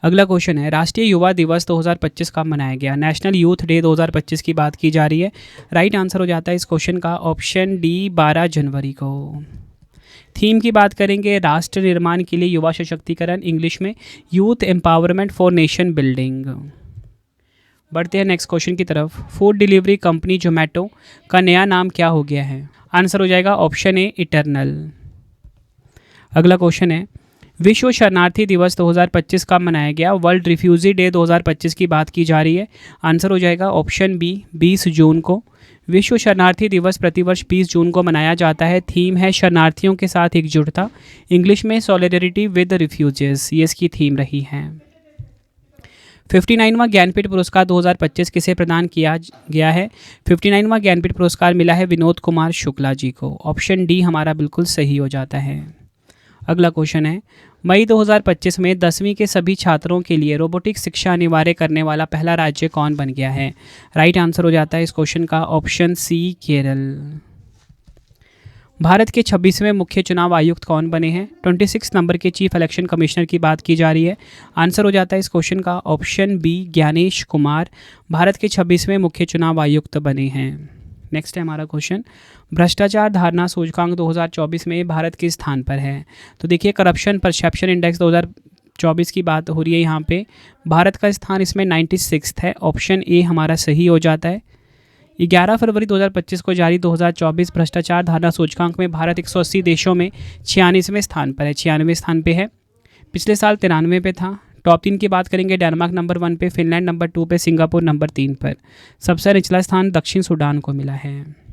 अगला क्वेश्चन है, राष्ट्रीय युवा दिवस 2025 कब मनाया गया? नेशनल यूथ डे 2025 की बात की जा रही है। राइट आंसर हो जाता है इस क्वेश्चन का ऑप्शन डी 12 जनवरी को। थीम की बात करेंगे, राष्ट्र निर्माण के लिए युवा सशक्तिकरण, इंग्लिश में youth empowerment for nation building. बढ़ते हैं नेक्स्ट क्वेश्चन की तरफ। फूड डिलीवरी कंपनी जोमेटो का नया नाम क्या हो गया है? आंसर हो जाएगा ऑप्शन ए इटरनल। अगला क्वेश्चन है, विश्व शरणार्थी दिवस 2025 कब मनाया गया? वर्ल्ड रिफ्यूजी डे 2025 की बात की जा रही है। आंसर हो जाएगा ऑप्शन बी 20 जून को। विश्व शरणार्थी दिवस प्रतिवर्ष 20 जून को मनाया जाता है। थीम है शरणार्थियों के साथ एकजुटता, इंग्लिश में सॉलिडेरिटी विद रिफ्यूजीज, ये इसकी थीम रही है। 59वां ज्ञानपीठ पुरस्कार 2025 किसे प्रदान किया गया है? 59वां ज्ञानपीठ पुरस्कार मिला है विनोद कुमार शुक्ला जी को। ऑप्शन डी हमारा बिल्कुल सही हो जाता है। अगला क्वेश्चन है, मई 2025 में 10वीं के सभी छात्रों के लिए रोबोटिक शिक्षा अनिवार्य करने वाला पहला राज्य कौन बन गया है? राइट आंसर हो जाता है इस क्वेश्चन का ऑप्शन सी केरल। भारत के 26वें मुख्य चुनाव आयुक्त कौन बने हैं? 26 नंबर के चीफ इलेक्शन कमिश्नर की बात की जा रही है। आंसर हो जाता है इस क्वेश्चन का ऑप्शन बी ज्ञानेश कुमार, भारत के 26वें मुख्य चुनाव आयुक्त बने हैं। नेक्स्ट है हमारा क्वेश्चन, भ्रष्टाचार धारणा सूचकांक 2024 में भारत किस स्थान पर है? तो देखिए करप्शन परसेप्शन इंडेक्स 2024 की बात हो रही है यहाँ पे। भारत का स्थान इसमें 96 है। ऑप्शन ए हमारा सही हो जाता है। 11 फरवरी 2025 को जारी 2024 भ्रष्टाचार धारणा सूचकांक में भारत 180 देशों में 96वें स्थान पर है, 96वें स्थान पे है। पिछले साल 93 पे था। टॉप 3 की बात करेंगे, डेनमार्क नंबर 1 पे, फिनलैंड नंबर 2 पे, सिंगापुर नंबर 3 पर। सबसे निचला स्थान दक्षिण सूडान को मिला है।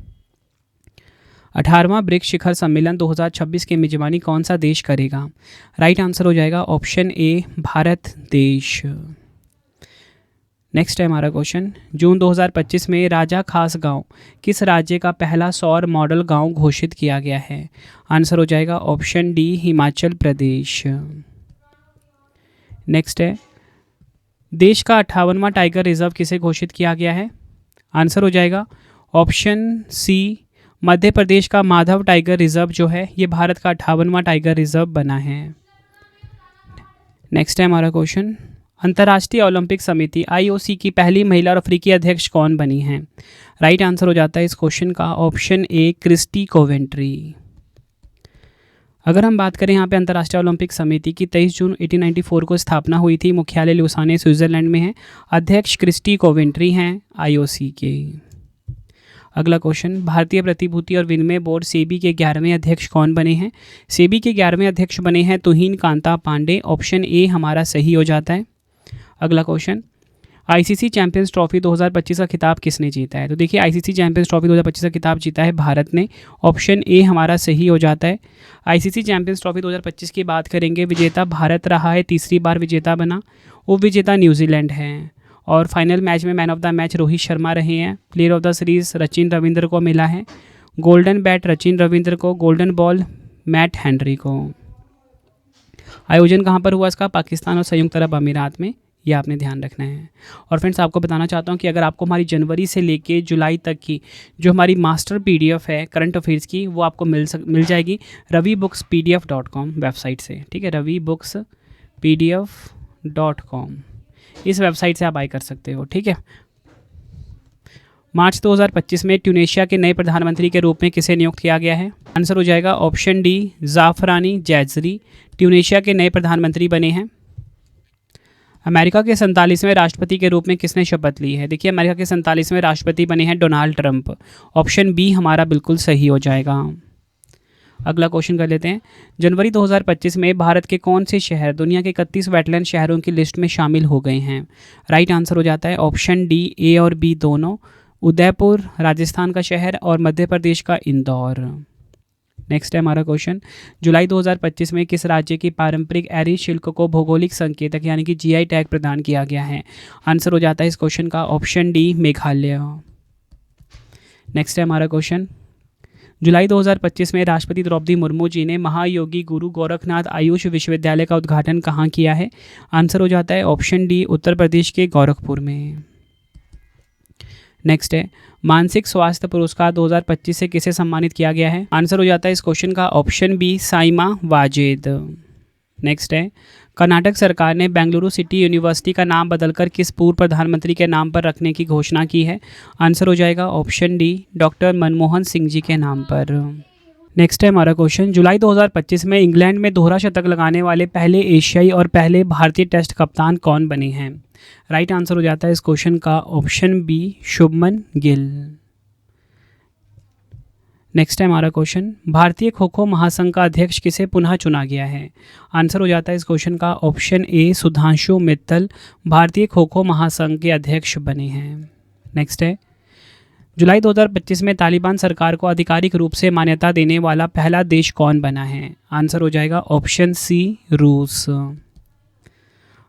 18वां ब्रिक्स शिखर सम्मेलन 2026 की मेजबानी कौन सा देश करेगा? राइट आंसर हो जाएगा ऑप्शन ए भारत देश। नेक्स्ट है हमारा क्वेश्चन, जून 2025 में राजा खास गांव किस राज्य का पहला सौर मॉडल गांव घोषित किया गया है? आंसर हो जाएगा option D Himachal Pradesh. Next है, देश का 58वां टाइगर रिजर्व किसे घोषित किया गया है? आंसर हो जाएगा ऑप्शन सी मध्य प्रदेश का माधव टाइगर रिजर्व जो है ये भारत का 58वां टाइगर रिजर्व बना है। नेक्स्ट है हमारा क्वेश्चन, अंतर्राष्ट्रीय ओलंपिक समिति IOC की पहली महिला और अफ्रीकी अध्यक्ष कौन बनी हैं? राइट आंसर हो जाता है इस क्वेश्चन का ऑप्शन ए क्रिस्टी कोवेंट्री। अगर हम बात करें यहाँ पे अंतर्राष्ट्रीय ओलंपिक समिति की 23 जून 1894 को स्थापना हुई थी। मुख्यालय लुसाने स्विट्जरलैंड में है। अध्यक्ष क्रिस्टी कोवेंट्री हैं IOC के। अगला क्वेश्चन, भारतीय प्रतिभूति और विनिमय बोर्ड सेबी के 11वें अध्यक्ष कौन बने हैं? सेबी के 11वें अध्यक्ष बने हैं तुहिन कांता पांडे। ऑप्शन ए हमारा सही हो जाता है। अगला क्वेश्चन, ICC चैंपियंस ट्रॉफी 2025 का खिताब किसने जीता है? तो देखिए ICC चैंपियंस ट्रॉफी 2025 का खिताब जीता है भारत ने। ऑप्शन ए हमारा सही हो जाता है। ICC चैंपियंस ट्रॉफी 2025 की बात करेंगे, विजेता भारत रहा है, तीसरी बार विजेता बना। उप विजेता न्यूजीलैंड है। और फाइनल मैच में man of the match Rohit Sharma रहे हैं। Player of the series Sachin Ravindra को मिला है। गोल्डन बैट सचिन रविंद्र को, गोल्डन बॉल मैट हेनरी को। आयोजन कहाँ पर हुआ इसका? पाकिस्तान और संयुक्त अरब अमीरात में, ये आपने ध्यान रखना है। और फ्रेंड्स आपको बताना चाहता हूँ कि अगर आपको हमारी जनवरी से लेके जुलाई तक की जो हमारी मास्टर पीडीएफ है करंट अफेयर्स की, वो आपको मिल जाएगी ravibookspdf.com वेबसाइट से, ठीक है, ravibookspdf.com, इस वेबसाइट से आप बाय कर सकते हो, ठीक है। मार्च 2025 में ट्यूनेशिया के नए प्रधानमंत्री के रूप में किसे नियुक्त किया गया है? आंसर हो जाएगा ऑप्शन डी, ज़ाफ़रानी जैज़री ट्यूनेशिया के नए प्रधानमंत्री बने हैं। अमेरिका के 47वें राष्ट्रपति के रूप में किसने शपथ ली है? देखिए, अमेरिका के 47वें राष्ट्रपति बने हैं डोनाल्ड ट्रंप। ऑप्शन बी हमारा बिल्कुल सही हो जाएगा। अगला क्वेश्चन कर लेते हैं। जनवरी 2025 में भारत के कौन से शहर दुनिया के 31 वेटलैंड शहरों की लिस्ट में शामिल हो गए हैं? राइट आंसर हो जाता है ऑप्शन डी, ए और बी दोनों। उदयपुर राजस्थान का शहर और मध्य प्रदेश का इंदौर। नेक्स्ट है हमारा क्वेश्चन, जुलाई 2025 में किस राज्य की पारंपरिक एरी शिल्क को भौगोलिक संकेतक यानी कि जीआई टैग प्रदान किया गया है? आंसर हो जाता है इस क्वेश्चन का ऑप्शन डी, मेघालय। नेक्स्ट है हमारा क्वेश्चन, जुलाई 2025 में राष्ट्रपति द्रौपदी मुर्मू जी ने महायोगी गुरु गोरखनाथ आयुष विश्वविद्यालय का उद्घाटन कहाँ किया है? आंसर हो जाता है ऑप्शन डी, उत्तर प्रदेश के गोरखपुर में। नेक्स्ट है, मानसिक स्वास्थ्य पुरस्कार 2025 से किसे सम्मानित किया गया है? आंसर हो जाता है इस क्वेश्चन का option B, Saima Wazed. Next है, कर्नाटक सरकार ने बेंगलुरु सिटी यूनिवर्सिटी का नाम बदलकर किस पूर्व प्रधानमंत्री के नाम पर रखने की घोषणा की है? आंसर हो जाएगा option D, doctor Manmohan Singh ji के नाम पर। नेक्स्ट है हमारा क्वेश्चन, जुलाई 2025 में इंग्लैंड में दोहरा शतक लगाने वाले पहले एशियाई और पहले भारतीय टेस्ट कप्तान कौन बने हैं? राइट आंसर हो जाता है इस क्वेश्चन का option B, Shubman Gill. Next है हमारा क्वेश्चन, भारतीय खो खो महासंघ का अध्यक्ष किसे पुनः चुना गया है? आंसर हो जाता है इस क्वेश्चन का ऑप्शन ए, सुधांशु मित्तल भारतीय खो खो महासंघ के अध्यक्ष बने हैं। नेक्स्ट है, जुलाई 2025 में तालिबान सरकार को आधिकारिक रूप से मान्यता देने वाला पहला देश कौन बना है? आंसर हो जाएगा ऑप्शन सी, रूस।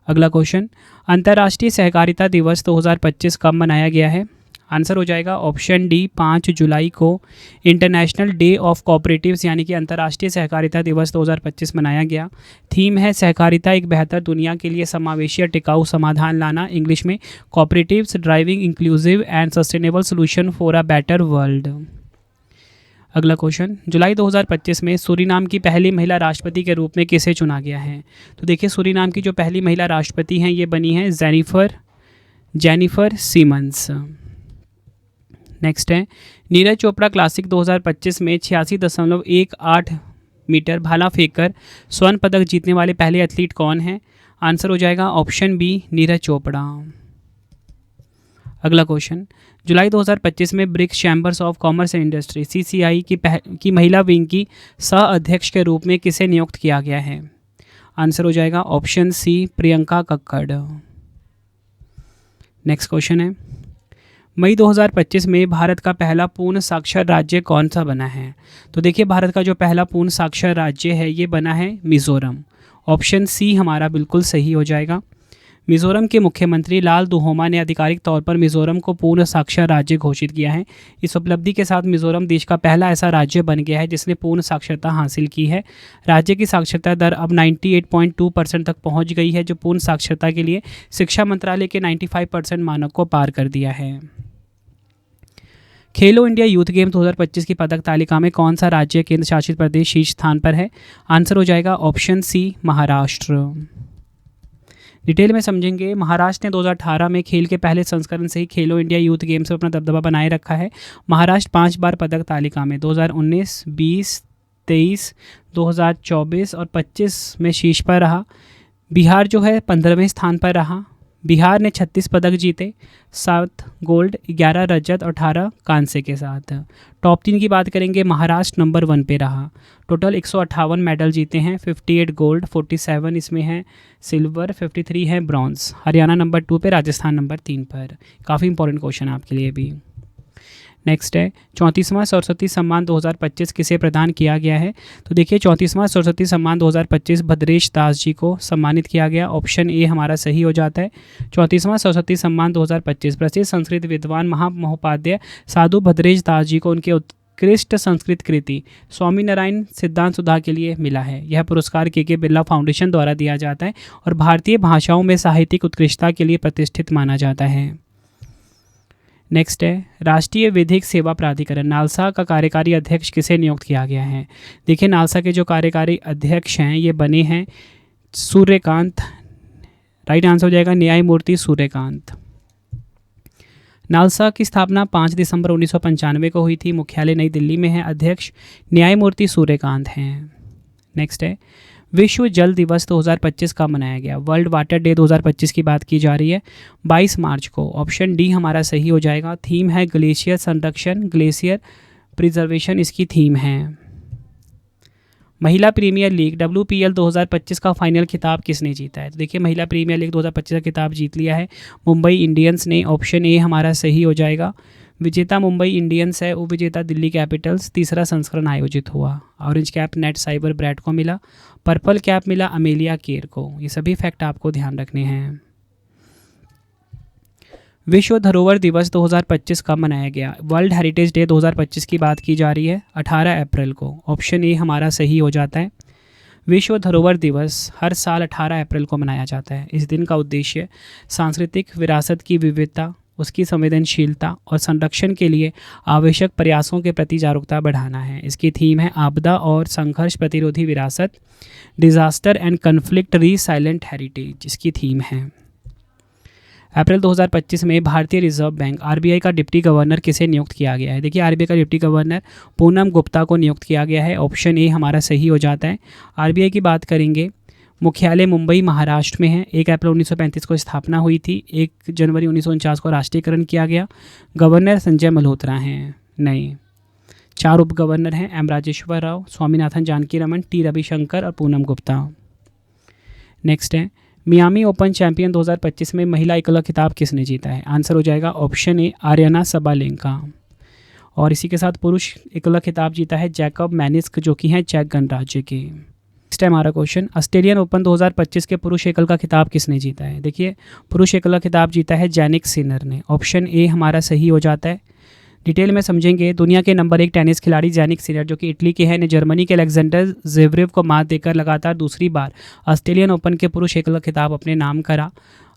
अगला क्वेश्चन, अंतर्राष्ट्रीय सहकारिता दिवस 2025 कब मनाया गया है? आंसर हो जाएगा ऑप्शन डी, 5 जुलाई को इंटरनेशनल डे ऑफ कोऑपरेटिव्स यानी कि अंतर्राष्ट्रीय सहकारिता दिवस 2025 मनाया गया। थीम है सहकारिता एक बेहतर दुनिया के लिए समावेशी और टिकाऊ समाधान लाना, इंग्लिश में cooperatives driving inclusive and sustainable solution for a better world. अगला क्वेश्चन, जुलाई 2025 में सूरीनाम की पहली महिला राष्ट्रपति के रूप में किसे चुना गया है? तो देखिए, सूरीनाम की जो पहली महिला राष्ट्रपति हैं ये बनी है जेनिफर सीमंस। नेक्स्ट है, नीरज चोपड़ा क्लासिक 2025 में 86.18 मीटर भाला फेंककर स्वर्ण पदक जीतने वाले पहले एथलीट कौन है? आंसर हो जाएगा ऑप्शन बी, नीरज चोपड़ा। अगला क्वेश्चन, जुलाई 2025 में BRICS chambers of commerce and industry CCI की महिला विंग की सह अध्यक्ष के रूप में किसे नियुक्त किया गया है? आंसर हो जाएगा option C, Priyanka Kakkar. Next question है, मई 2025 में भारत का पहला पूर्ण साक्षर राज्य कौन सा बना है? तो देखिए, भारत का जो पहला पूर्ण साक्षर राज्य है ये बना है मिज़ोरम। ऑप्शन सी हमारा बिल्कुल सही हो जाएगा। मिज़ोरम के मुख्यमंत्री लाल दुहोमा ने आधिकारिक तौर पर मिज़ोरम को पूर्ण साक्षर राज्य घोषित किया है। इस उपलब्धि के साथ मिज़ोरम देश का पहला ऐसा राज्य बन गया है जिसने पूर्ण साक्षरता हासिल की है। राज्य की साक्षरता दर अब 98.2% तक पहुंच गई है, जो पूर्ण साक्षरता के लिए शिक्षा मंत्रालय के 95% मानक को पार कर दिया है। खेलो इंडिया यूथ गेम 2025 की पदक तालिका में कौन सा राज्य केंद्र शासित प्रदेश शीर्ष स्थान पर है? आंसर हो जाएगा ऑप्शन सी, महाराष्ट्र। डिटेल में समझेंगे, महाराष्ट्र ने 2018 में खेल के पहले संस्करण से ही खेलो इंडिया यूथ गेम्स पर अपना दबदबा बनाए रखा है। महाराष्ट्र 5 बार पदक तालिका में 2019, 20, 23, 2024 और 25 में शीर्ष पर रहा। बिहार जो है 15वें स्थान पर रहा। बिहार ने 36 पदक जीते, 7 गोल्ड, 11 रजत और 18 कांसे के साथ। टॉप 3 की बात करेंगे, महाराष्ट्र नंबर 1 पे रहा। टोटल 158 मेडल जीते हैं, 58 गोल्ड, 47 इसमें है सिल्वर, 53 है ब्रॉन्ज। हरियाणा नंबर 2 पे, राजस्थान नंबर 3 पर। काफ़ी इंपॉर्टेंट क्वेश्चन है आपके लिए भी। नेक्स्ट है 34वां सरस्वती सम्मान 2025 किसे प्रदान किया गया है? तो देखिए 34वां सरस्वती सम्मान 2025 भद्रेश दास जी को सम्मानित किया गया। ऑप्शन ए हमारा सही हो जाता है। 34वां सरस्वती सम्मान 2025 प्रसिद्ध संस्कृत विद्वान महामहोपाध्याय साधु भद्रेश दास जी को उनके उत्कृष्ट संस्कृत कृति स्वामी नारायण सिद्धांत सुधा के लिए मिला है। यह पुरस्कार के बिरला फाउंडेशन द्वारा दिया जाता है और भारतीय भाषाओं में साहित्यिक उत्कृष्टता के लिए प्रतिष्ठित माना जाता है। नेक्स्ट है राष्ट्रीय विधिक सेवा प्राधिकरण नालसा का कार्यकारी अध्यक्ष किसे नियुक्त किया गया है? देखिए नालसा के जो कार्यकारी अध्यक्ष हैं ये बने हैं सूर्यकांत। राइट आंसर हो जाएगा न्यायमूर्ति सूर्यकांत। नालसा की स्थापना 5 दिसंबर 1995 को हुई थी। मुख्यालय नई दिल्ली में है। अध्यक्ष न्यायमूर्ति सूर्यकांत हैं। नेक्स्ट है विश्व जल दिवस 2025 कब मनाया गया? वर्ल्ड वाटर डे 2025 की बात की जा रही है 22 मार्च को। ऑप्शन डी हमारा सही हो जाएगा। थीम है ग्लेशियर संरक्षण, ग्लेशियर प्रिजर्वेशन इसकी थीम है। महिला प्रीमियर लीग WPL 2025 का फाइनल खिताब किसने जीता है? तो देखिए महिला प्रीमियर लीग 2025 का खिताब जीत लिया है मुंबई इंडियंस ने। ऑप्शन ए हमारा सही हो जाएगा। विजेता मुंबई इंडियंस है, उपविजेता दिल्ली कैपिटल्स। तीसरा संस्करण आयोजित हुआ। Orange cap Nat Sciver Brunt को मिला। पर्पल कैप मिला अमेलिया केर को। ये सभी फैक्ट आपको ध्यान रखने हैं। विश्व धरोहर दिवस 2025 कब मनाया गया? वर्ल्ड हेरिटेज डे 2025 की बात की जा रही है 18 अप्रैल को। ऑप्शन ए हमारा सही हो जाता है। विश्व धरोहर दिवस हर साल 18 अप्रैल को मनाया जाता है। इस दिन का उद्देश्य सांस्कृतिक विरासत की विविधता, उसकी संवेदनशीलता और संरक्षण के लिए आवश्यक प्रयासों के प्रति जागरूकता बढ़ाना है। इसकी थीम है आपदा और संघर्ष प्रतिरोधी विरासत, disaster and conflict resilient heritage इसकी थीम है। अप्रैल 2025 में भारतीय रिजर्व बैंक RBI का डिप्टी गवर्नर किसे नियुक्त किया गया है? देखिए RBI का डिप्टी गवर्नर पूनम गुप्ता को नियुक्त किया गया है। ऑप्शन ए हमारा सही हो जाता है। RBI की बात करेंगे मुख्यालय मुंबई महाराष्ट्र में है। 1 अप्रैल 1935 को स्थापना हुई थी। 1 जनवरी 1949 को राष्ट्रीयकरण किया गया। गवर्नर संजय मल्होत्रा हैं। नहीं, 4 उप गवर्नर हैं M राजेश्वर राव, स्वामीनाथन जानकी रमन, T रविशंकर और पूनम गुप्ता। नेक्स्ट है मियामी ओपन चैंपियन 2025 में महिला एकल खिताब किसने जीता है? आंसर हो जाएगा ऑप्शन ए आर्यना सबालेंका। और इसी के साथ पुरुष एकल खिताब जीता है जैकब मैनिस्क जो कि हैं चेक गणराज्य के। नेक्स्ट है हमारा क्वेश्चन ऑस्ट्रेलियन ओपन 2025 के पुरुष एकल का खिताब किसने जीता है? देखिए पुरुष एकल खिताब जीता है जैनिक सिनर ने। ऑप्शन ए हमारा सही हो जाता है। डिटेल में समझेंगे। दुनिया के नंबर 1 टेनिस खिलाड़ी जैनिक सिनर जो कि इटली के हैं ने जर्मनी के अलेक्जेंडर ज़वेरेव को मात देकर लगातार दूसरी बार ऑस्ट्रेलियन ओपन के पुरुष एकल खिताब अपने नाम करा।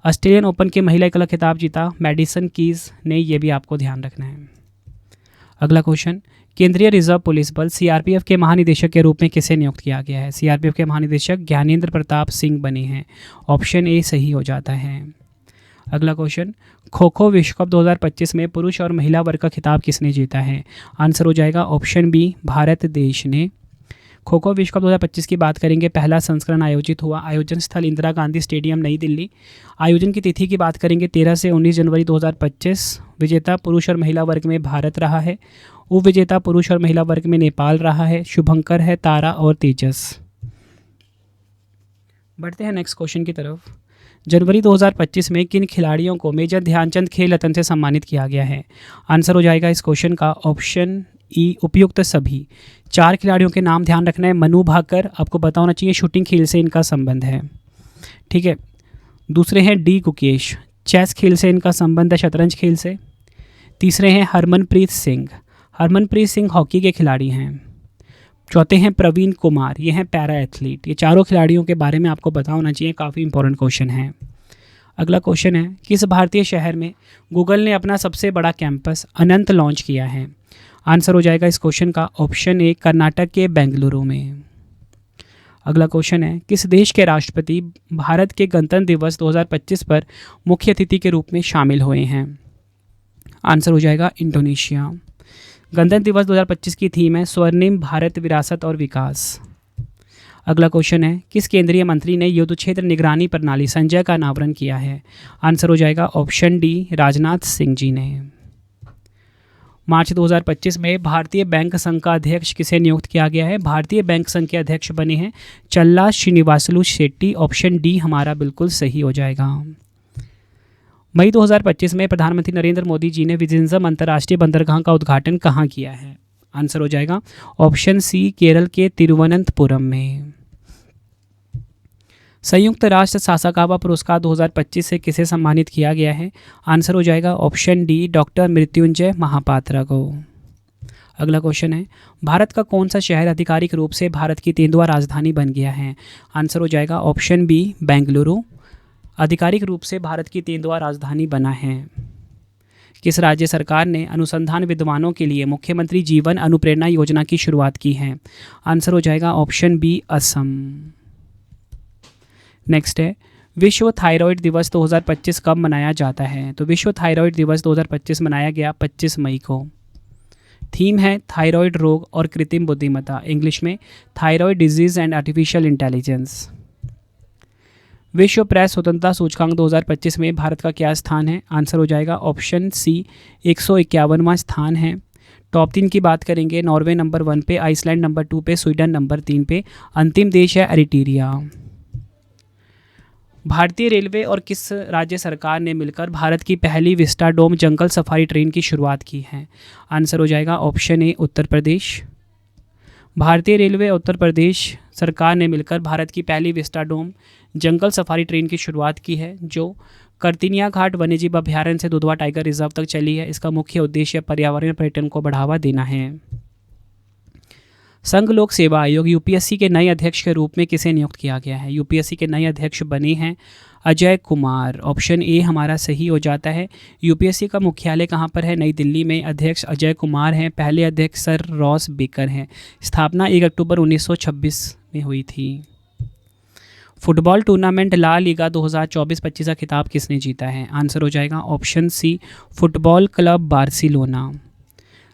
ऑस्ट्रेलियन ओपन के महिला एकल खिताब जीता मैडिसन कीज ने। ये भी आपको ध्यान रखना है। अगला क्वेश्चन केंद्रीय रिजर्व पुलिस बल CRPF के महानिदेशक के रूप में किसे नियुक्त किया गया है? CRPF के महानिदेशक ज्ञानेंद्र प्रताप सिंह बने हैं। ऑप्शन ए सही हो जाता है। अगला क्वेश्चन खो खो विश्व कप 2025 में पुरुष और महिला वर्ग का खिताब किसने जीता है? आंसर हो जाएगा ऑप्शन बी भारत देश ने। खो खो विश्व कप 2025 की बात करेंगे। पहला संस्करण आयोजित हुआ। आयोजन स्थल इंदिरा गांधी स्टेडियम नई दिल्ली। आयोजन की तिथि की बात करेंगे 13 से 19 जनवरी 2025। विजेता पुरुष और महिला वर्ग में भारत रहा है। उपविजेता पुरुष और महिला वर्ग में नेपाल रहा है। शुभंकर है, तारा और तेजस। बढ़ते हैं नेक्स्ट क्वेश्चन की तरफ। जनवरी 2025 में किन खिलाड़ियों को मेजर ध्यानचंद खेल रत्न से सम्मानित किया गया है? आंसर हो जाएगा इस क्वेश्चन का ऑप्शन ई उपयुक्त सभी। 4 खिलाड़ियों के नाम ध्यान रखना है। मनु भाकर, आपको पता होना चाहिए शूटिंग खेल से इनका संबंध है, ठीक है। दूसरे हैं डी गुकेश, चेस खेल से इनका संबंध है, शतरंज खेल से। तीसरे हैं हरमनप्रीत सिंह। हरमनप्रीत सिंह हॉकी के खिलाड़ी हैं। चौथे हैं प्रवीण कुमार, ये हैं पैरा एथलीट। ये चारों खिलाड़ियों के बारे में आपको पता होना चाहिए, काफ़ी इंपॉर्टेंट क्वेश्चन है। अगला क्वेश्चन है किस भारतीय शहर में गूगल ने अपना सबसे बड़ा कैंपस अनंत लॉन्च किया है? आंसर हो जाएगा इस क्वेश्चन का ऑप्शन ए कर्नाटक के बेंगलुरु में। अगला क्वेश्चन है किस देश के राष्ट्रपति भारत के गणतंत्र दिवस 2025 पर मुख्य अतिथि के रूप में शामिल हुए हैं? आंसर हो जाएगा इंडोनेशिया। गणतंत्र दिवस 2025 की थीम है स्वर्णिम भारत विरासत और विकास। अगला क्वेश्चन है किस केंद्रीय मंत्री ने युद्ध क्षेत्र निगरानी प्रणाली संजय का अनावरण किया है? आंसर हो जाएगा ऑप्शन डी राजनाथ सिंह जी ने। मार्च 2025 में भारतीय बैंक संघ का अध्यक्ष किसे नियुक्त किया गया है? भारतीय बैंक संघ के अध्यक्ष बने हैं चल्ला श्रीनिवासलू शेट्टी। ऑप्शन डी हमारा बिल्कुल सही हो जाएगा। मई 2025 में प्रधानमंत्री नरेंद्र मोदी जी ने विजिंजम अंतर्राष्ट्रीय बंदरगाह का उद्घाटन कहाँ किया है? आंसर हो जाएगा ऑप्शन सी, केरल के तिरुवनंतपुरम में। संयुक्त राष्ट्र सासाकावा पुरस्कार 2025 से किसे सम्मानित किया गया है? आंसर हो जाएगा option D, doctor Mrityunjay Mohapatra को। अगला क्वेश्चन है, भारत का कौन सा शहर आधिकारिक रूप से भारत की तेंदुआ राजधानी बन गया है? आंसर हो जाएगा ऑप्शन बी, बेंगलुरु आधिकारिक रूप से भारत की तेंदुआ राजधानी बना है। किस राज्य सरकार ने अनुसंधान विद्वानों के लिए मुख्यमंत्री जीवन अनुप्रेरणा योजना की शुरुआत की है? आंसर हो जाएगा ऑप्शन बी, असम। नेक्स्ट है, विश्व थायराइड दिवस 2025 कब मनाया जाता है? तो विश्व थायराइड दिवस 2025 मनाया गया 25 मई को। थीम है थायराइड रोग और कृत्रिम बुद्धिमत्ता, इंग्लिश में thyroid disease and artificial intelligence. विश्व प्रेस स्वतंत्रता सूचकांक 2025 में भारत का क्या स्थान है? आंसर हो जाएगा ऑप्शन सी, 151वां स्थान है। टॉप 3 की बात करेंगे, नॉर्वे नंबर 1 पे, आइसलैंड नंबर 2 पे, स्वीडन नंबर 3 पे, अंतिम देश है एरिट्रिया। भारतीय रेलवे और किस राज्य सरकार ने मिलकर भारत की पहली विस्टाडोम जंगल सफारी ट्रेन की शुरुआत की है? आंसर हो जाएगा ऑप्शन ए, उत्तर प्रदेश। भारतीय रेलवे उत्तर प्रदेश सरकार ने मिलकर भारत की पहली विस्टाडोम जंगल सफारी ट्रेन की शुरुआत की है, जो कर्तिनिया घाट वन्यजीव अभ्यारण्य से दुधवा टाइगर रिजर्व तक चली है। इसका मुख्य उद्देश्य पर्यावरण पर्यटन को बढ़ावा देना है। संघ लोक सेवा आयोग यूपीएससी के नए अध्यक्ष के रूप में किसे नियुक्त किया गया है? यूपीएससी के नए अध्यक्ष बने हैं अजय कुमार, ऑप्शन ए हमारा सही हो जाता है। यूपीएससी का मुख्यालय कहाँ पर है? नई दिल्ली में। अध्यक्ष अजय कुमार हैं। पहले अध्यक्ष सर रॉस बेकर हैं। स्थापना 1 अक्टूबर 1926 में हुई थी। फुटबॉल टूर्नामेंट ला लीगा 2024-25 का खिताब किसने जीता है? आंसर हो जाएगा option C, football club Barcelona.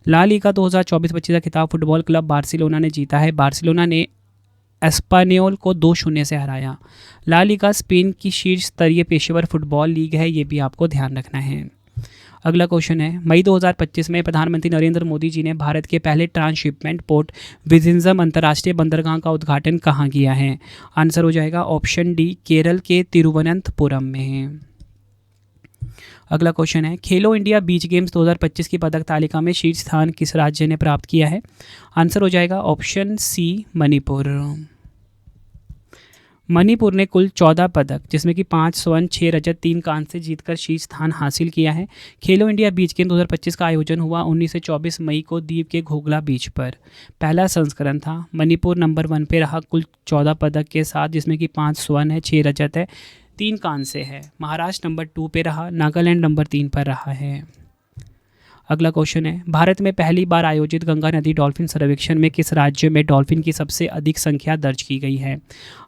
La Liga 2024-25 का खिताब फुटबॉल क्लब बार्सिलोना ने जीता है। बार्सिलोना ने एस्पानियोल को 2-0 से हराया। ला लीगा स्पेन की शीर्ष स्तरीय पेशेवर फुटबॉल लीग है, ये भी आपको ध्यान रखना है। अगला क्वेश्चन है, मई 2025 में प्रधानमंत्री नरेंद्र मोदी जी ने भारत के पहले ट्रांसशिपमेंट पोर्ट विजिंजम अंतर्राष्ट्रीय बंदरगाह का उद्घाटन कहाँ किया है? आंसर हो जाएगा ऑप्शन डी, केरल के तिरुवनंतपुरम में। अगला क्वेश्चन है, खेलो इंडिया बीच गेम्स 2025 की पदक तालिका में शीर्ष स्थान किस राज्य ने प्राप्त किया है? आंसर हो जाएगा ऑप्शन सी, मणिपुर। मणिपुर ने कुल 14 पदक, जिसमें कि 5 स्वर्ण, 6 रजत, 3 कांस्य जीतकर शीर्ष स्थान हासिल किया है। खेलो इंडिया बीच गेम 2025 का आयोजन हुआ 19 से 24 मई को द्वीप के घोगला बीच पर। पहला संस्करण था। मणिपुर नंबर 1 पे रहा कुल 14 पदक के साथ, जिसमें कि 5 स्वर्ण है, 6 रजत है, 3 कांस्य है। महाराष्ट्र नंबर 2 पे रहा। नागालैंड नंबर 3 पर रहा है। अगला क्वेश्चन है, भारत में पहली बार आयोजित गंगा नदी डॉल्फिन सर्वेक्षण में किस राज्य में डॉल्फिन की सबसे अधिक संख्या दर्ज की गई है?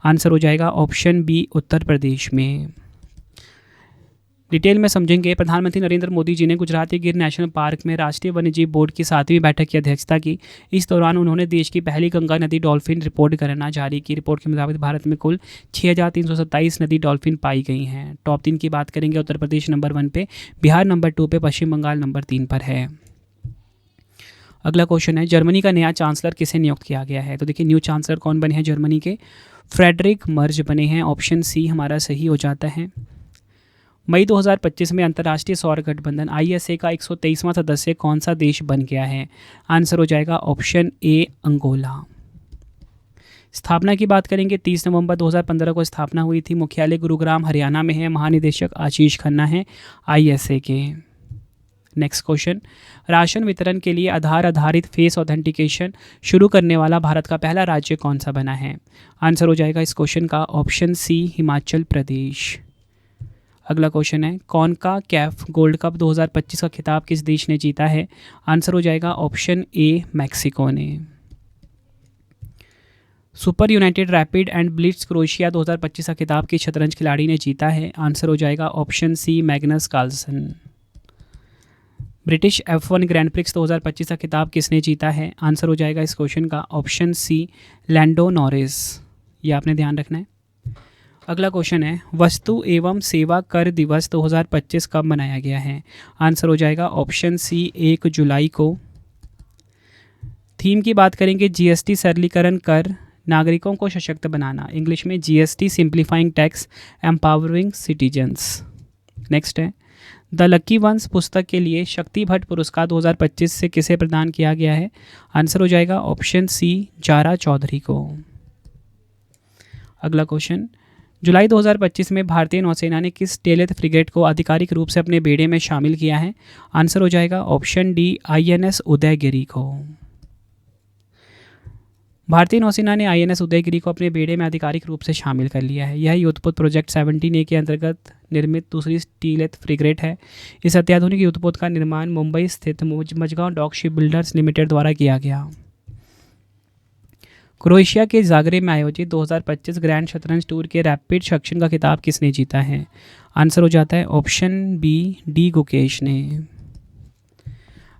आंसर हो जाएगा ऑप्शन बी, उत्तर प्रदेश में। डिटेल में समझेंगे। प्रधानमंत्री नरेंद्र मोदी जी ने गुजराती गिर नेशनल पार्क में राष्ट्रीय वन्यजीव बोर्ड की 7वीं बैठक की अध्यक्षता की। इस दौरान उन्होंने देश की पहली गंगा नदी डॉल्फिन रिपोर्ट गणना जारी की। रिपोर्ट के मुताबिक भारत में कुल 6327 नदी डॉल्फिन पाई गई हैं। टॉप 3 की बात करेंगे, उत्तर प्रदेश नंबर 1 पे, बिहार नंबर 2 पे, पश्चिम बंगाल नंबर 3 पर है। अगला क्वेश्चन है, जर्मनी का नया चांसलर किसे नियुक्त किया गया है? तो देखिए, न्यू चांसलर कौन बने हैं जर्मनी के? फ्रेडरिक मर्ज बने हैं। ऑप्शन सी हमारा सही हो जाता है। मई 2025 में अंतर्राष्ट्रीय सौर गठबंधन ISA का 123वां सदस्य कौन सा देश बन गया है? आंसर हो जाएगा ऑप्शन ए, अंगोला। स्थापना की बात करेंगे, 30 नवंबर 2015 को स्थापना हुई थी। मुख्यालय गुरुग्राम हरियाणा में है। महानिदेशक आशीष खन्ना है ISA के। नेक्स्ट क्वेश्चन, राशन वितरण के लिए आधार आधारित फेस ऑथेंटिकेशन शुरू करने वाला भारत का पहला राज्य कौन सा बना है? आंसर हो जाएगा इस क्वेश्चन का ऑप्शन सी, हिमाचल प्रदेश। अगला क्वेश्चन है, कॉन्का कैफ गोल्ड कप 2025 का खिताब किस देश ने जीता है? आंसर हो जाएगा ऑप्शन ए, मैक्सिको ने। Super United rapid and Blitz Croatia 2025 का खिताब किस शतरंज खिलाड़ी ने जीता है? आंसर हो जाएगा option C, Magnus Carlsen. British F1 grand prix 2025 का खिताब किसने जीता है? आंसर हो जाएगा इस क्वेश्चन का ऑप्शन सी, लैंडो नॉरिस। ये आपने ध्यान रखना है। अगला क्वेश्चन है, वस्तु एवं सेवा कर दिवस 2025 कब मनाया गया है? आंसर हो जाएगा ऑप्शन सी, 1 जुलाई को। थीम की बात करेंगे, GST सरलीकरण कर, नागरिकों को सशक्त बनाना, इंग्लिश में GST simplifying tax empowering citizens. Next है, द लकी वंस पुस्तक के लिए शक्ति भट्ट पुरस्कार 2025 से किसे प्रदान किया गया है? आंसर हो जाएगा ऑप्शन सी, जारा चौधरी को। अगला क्वेश्चन, जुलाई 2025 में भारतीय नौसेना ने किस टेलेथ फ्रिगेट को आधिकारिक रूप से अपने बेड़े में शामिल किया है? आंसर हो जाएगा ऑप्शन डी, INS उदयगिरी को। भारतीय नौसेना ने INS उदयगिरी को अपने बेड़े में आधिकारिक रूप से शामिल कर लिया है। यह युद्धपोत प्रोजेक्ट 17A के अंतर्गत निर्मित दूसरी टीलेथ फ्रिगेट है। इस अत्याधुनिक युद्धपोत का निर्माण मुंबई स्थित Mazagon dock ship builders limited द्वारा किया गया। क्रोएशिया के जागरेब में आयोजित 2025 ग्रैंड शतरंज टूर के रैपिड सेक्शन का खिताब किसने जीता है? आंसर हो जाता है ऑप्शन बी, डी गुकेश ने।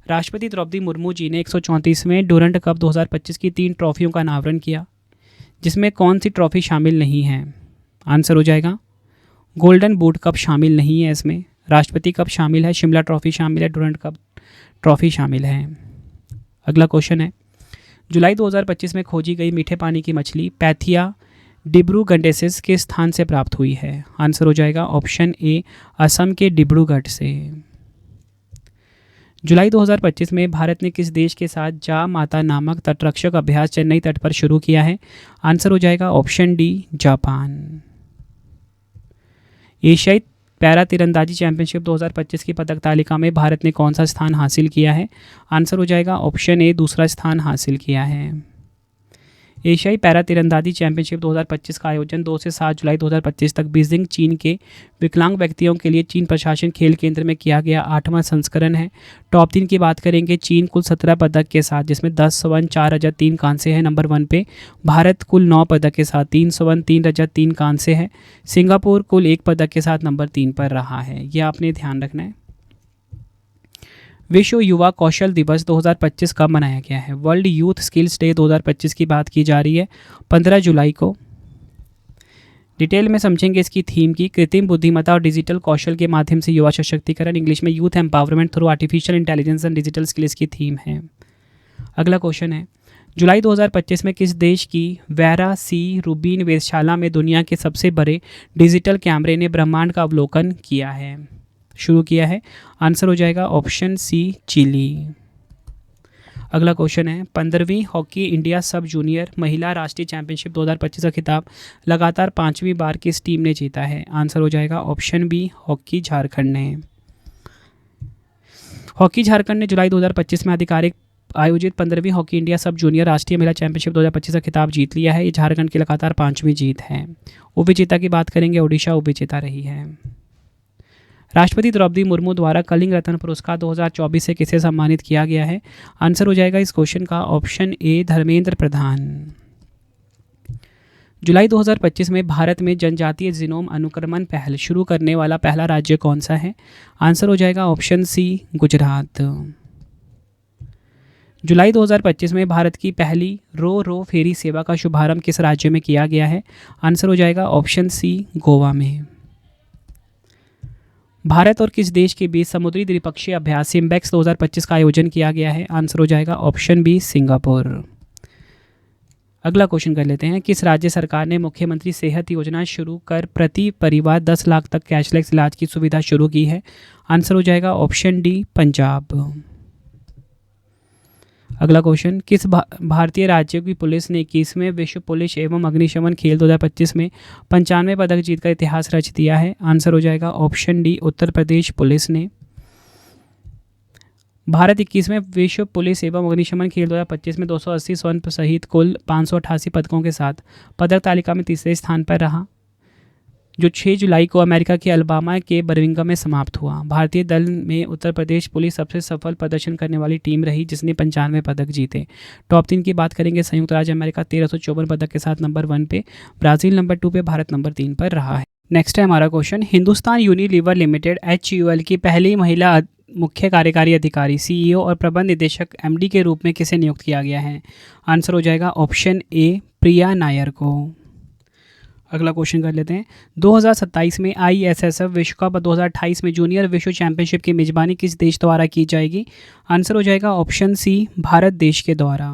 राष्ट्रपति द्रौपदी मुर्मू जी ने 134वें डूरंट कप 2025 की 3 ट्रॉफियों का अनावरण किया, जिसमें कौन सी ट्रॉफी शामिल नहीं है? आंसर हो जाएगा गोल्डन बूट कप शामिल नहीं है इसमें, राष्ट्रपति कप शामिल है, शिमला ट्रॉफी शामिल है, डूरंट कप ट्रॉफी शामिल है। अगला क्वेश्चन है, जुलाई 2025 में खोजी गई मीठे पानी की मछली पैथिया डिब्रूगढ़ेसिस के स्थान से प्राप्त हुई है? आंसर हो जाएगा ऑप्शन ए, असम के डिब्रूगढ़ से। जुलाई 2025 में भारत ने किस देश के साथ जा माता नामक तटरक्षक अभ्यास चेन्नई तट पर शुरू किया है? आंसर हो जाएगा ऑप्शन डी, जापान। एशियाई पैरा तीरंदाजी चैंपियनशिप 2025 की पदक तालिका में भारत ने कौन सा स्थान हासिल किया है? आंसर हो जाएगा ऑप्शन ए, दूसरा स्थान हासिल किया है। एशियाई पैरा तीरंदाजी चैंपियनशिप 2025 का आयोजन 2 से 7 जुलाई 2025 तक बीजिंग, चीन के विकलांग व्यक्तियों के लिए चीन प्रशासन खेल केंद्र में किया गया 8वां संस्करण है। टॉप 3 की बात करेंगे, चीन कुल 17 पदक के साथ, जिसमें 10 स्वर्ण, 4 रजत, 3 कांस्य है नंबर 1 पे। भारत कुल 9 पदक के साथ 3 स्वर्ण, 3 रजत, 3 कांस्य है। सिंगापुर कुल 1 पदक के साथ नंबर 3 पर रहा है। यह आपने ध्यान रखना है। विश्व युवा कौशल दिवस 2025 कब मनाया गया है? वर्ल्ड यूथ स्किल्स डे 2025 की बात की जा रही है 15 जुलाई को। डिटेल में समझेंगे इसकी थीम की, कृत्रिम बुद्धिमत्ता और डिजिटल कौशल के माध्यम से युवा सशक्तिकरण, इंग्लिश में youth empowerment through artificial intelligence and digital skills की थीम है। अगला क्वेश्चन है, जुलाई 2025 में किस देश की वैरा सी रूबीन वेधशाला में दुनिया के सबसे बड़े डिजिटल कैमरे ने ब्रह्मांड का अवलोकन किया है, शुरू किया है? आंसर हो जाएगा ऑप्शन सी, चिली। अगला क्वेश्चन है, 15वीं हॉकी इंडिया सब जूनियर महिला राष्ट्रीय चैंपियनशिप 2025 का खिताब लगातार 5वीं बार किस टीम ने जीता है? आंसर हो जाएगा ऑप्शन बी, हॉकी झारखंड ने। हॉकी झारखंड ने जुलाई 2025 में आधिकारिक आयोजित 15वीं हॉकी इंडिया सब जूनियर राष्ट्रीय महिला चैंपियनशिप 2025 का खिताब जीत लिया है। ये झारखंड की लगातार 5वीं जीत है। उपविजेता की बात करेंगे, ओडिशा उपविजेता रही है। राष्ट्रपति द्रौपदी मुर्मू द्वारा कलिंग रत्न पुरस्कार 2024 से किसे सम्मानित किया गया है? आंसर हो जाएगा इस क्वेश्चन का ऑप्शन ए, धर्मेंद्र प्रधान। जुलाई 2025 में भारत में जनजातीय जीनोम अनुक्रमण पहल शुरू करने वाला पहला राज्य कौन सा है? आंसर हो जाएगा ऑप्शन सी, गुजरात। जुलाई 2025 में भारत की पहली रो फेरी सेवा का शुभारंभ किस राज्य में किया गया है? आंसर हो जाएगा ऑप्शन सी, गोवा में। भारत और किस देश के बीच समुद्री द्विपक्षीय अभ्यास सिम्बेक्स 2025 का आयोजन किया गया है? आंसर हो जाएगा ऑप्शन बी, सिंगापुर। अगला क्वेश्चन कर लेते हैं, किस राज्य सरकार ने मुख्यमंत्री सेहत योजना शुरू कर प्रति परिवार 10 लाख तक कैशलेस इलाज की सुविधा शुरू की है? आंसर हो जाएगा ऑप्शन डी, पंजाब। अगला क्वेश्चन, किस भारतीय राज्य की पुलिस ने 21वें विश्व पुलिस एवं अग्निशमन खेल 2025 में 95 पदक जीतकर इतिहास रच दिया है? आंसर हो जाएगा option D, Uttar Pradesh police ने। भारत 21वें विश्व पुलिस एवं अग्निशमन खेल 2025 में 280 स्वर्ण सहित कुल 588 पदकों के साथ पदक तालिका में तीसरे स्थान पर रहा, जो 6 जुलाई को अमेरिका के अलाबामा के बर्मिंघम में समाप्त हुआ। भारतीय दल में उत्तर प्रदेश पुलिस सबसे सफल प्रदर्शन करने वाली टीम रही, जिसने 95 पदक जीते। टॉप 3 की बात करेंगे, संयुक्त राज्य अमेरिका 1354 पदक के साथ नंबर 1 पे, ब्राज़ील नंबर 2 पे, भारत नंबर 3 पर रहा है। नेक्स्ट है हमारा question, Hindustan Unilever limited HUL की पहली महिला मुख्य कार्यकारी अधिकारी CEO और प्रबंध निदेशक MD के रूप में किसे नियुक्त किया गया है? आंसर हो जाएगा ऑप्शन ए, प्रिया नायर को। अगला क्वेश्चन कर लेते हैं, 2027 में ISSF विश्व कप 2028 में जूनियर विश्व चैंपियनशिप की मेजबानी किस देश द्वारा की जाएगी? आंसर हो जाएगा ऑप्शन सी, भारत देश के द्वारा।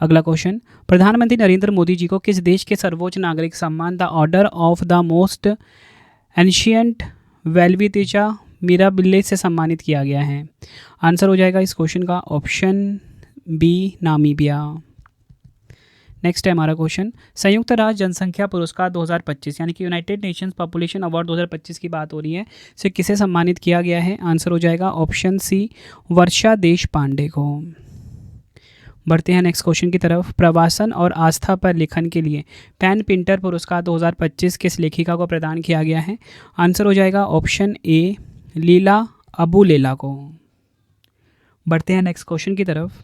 अगला क्वेश्चन, प्रधानमंत्री नरेंद्र मोदी जी को किस देश के सर्वोच्च नागरिक सम्मान the order of the most ancient Welwitschia Mirabilis से सम्मानित किया गया है? आंसर हो जाएगा इस क्वेश्चन का ऑप्शन बी, नामीबिया। नेक्स्ट है हमारा क्वेश्चन, संयुक्त राष्ट्र जनसंख्या पुरस्कार 2025 यानी कि यूनाइटेड नेशंस पॉपुलेशन अवार्ड 2025 की बात हो रही है, इसे किसे सम्मानित किया गया है? आंसर हो जाएगा ऑप्शन सी, वर्षा देश पांडे को। बढ़ते हैं नेक्स्ट क्वेश्चन की तरफ, प्रवासन और आस्था पर लेखन के लिए पेन पिंटर पुरस्कार 2025 किस लेखिका को प्रदान किया गया है? आंसर हो जाएगा ऑप्शन ए, लीला अबुलेला को। बढ़ते हैं नेक्स्ट क्वेश्चन की तरफ,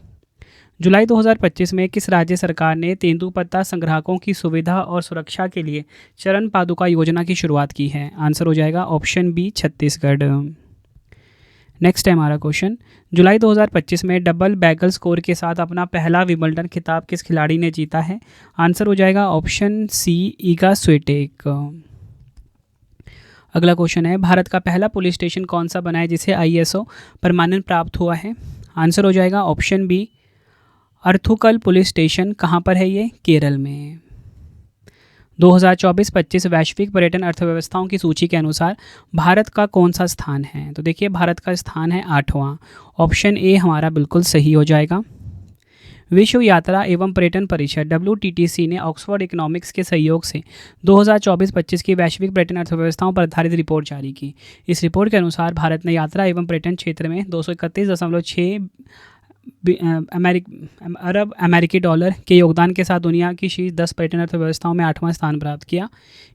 जुलाई 2025 में किस राज्य सरकार ने तेंदुपत्ता संग्राहकों की सुविधा और सुरक्षा के लिए चरण पादुका योजना की शुरुआत की है? आंसर हो जाएगा ऑप्शन बी, छत्तीसगढ़। नेक्स्ट है हमारा क्वेश्चन, जुलाई 2025 में डबल बैगल स्कोर के साथ अपना पहला विंबलडन खिताब किस खिलाड़ी ने जीता है? आंसर हो जाएगा ऑप्शन सी, ईगा स्विटेक। अगला क्वेश्चन है, भारत का पहला पुलिस स्टेशन कौन सा बना है जिसे ISO प्रमाणन प्राप्त हुआ है? आंसर हो जाएगा ऑप्शन बी, अर्थुकल पुलिस स्टेशन। कहाँ पर है ये? केरल में। 2024-25 वैश्विक पर्यटन अर्थव्यवस्थाओं की सूची के अनुसार भारत का कौन सा स्थान है? तो देखिए भारत का स्थान है 8वां, ऑप्शन ए हमारा बिल्कुल सही हो जाएगा। विश्व यात्रा एवं पर्यटन परिषद WTTC ने ऑक्सफोर्ड इकोनॉमिक्स के सहयोग से 2024-25 की वैश्विक पर्यटन अर्थव्यवस्थाओं पर आधारित रिपोर्ट जारी की। इस रिपोर्ट के अनुसार भारत ने यात्रा एवं पर्यटन क्षेत्र में 231.6 अरब अमेरिकी डॉलर के योगदान के साथ दुनिया की शीर्ष 10 पर्यटन अर्थव्यवस्थाओं में 8वां स्थान प्राप्त किया।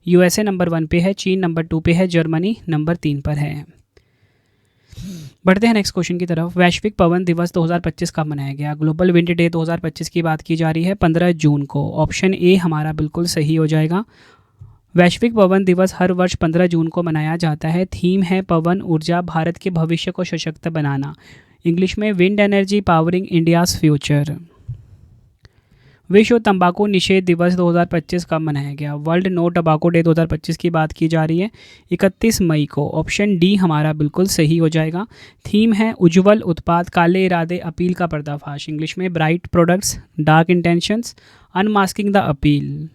USA नंबर 1 पे है, चीन नंबर 2 पे है, जर्मनी नंबर 3 पर है। बढ़ते हैं नेक्स्ट क्वेश्चन की तरफ, वैश्विक पवन दिवस 2025 कब मनाया गया? ग्लोबल विंड डे 2025 की बात की जा रही है 15 जून को। ऑप्शन ए हमारा बिल्कुल सही हो जाएगा। वैश्विक पवन दिवस हर वर्ष 15 जून को मनाया जाता है। थीम है पवन ऊर्जा, भारत के भविष्य को सशक्त बनाना। इंग्लिश में wind energy powering India's future. विश्व तंबाकू निषेध दिवस 2025 कब मनाया गया? वर्ल्ड नो टबाको डे 2025 की बात की जा रही है 31 मई को। ऑप्शन डी हमारा बिल्कुल सही हो जाएगा। थीम है उज्ज्वल उत्पाद, काले इरादे, अपील का पर्दाफाश। इंग्लिश में bright products, dark intentions, unmasking the appeal.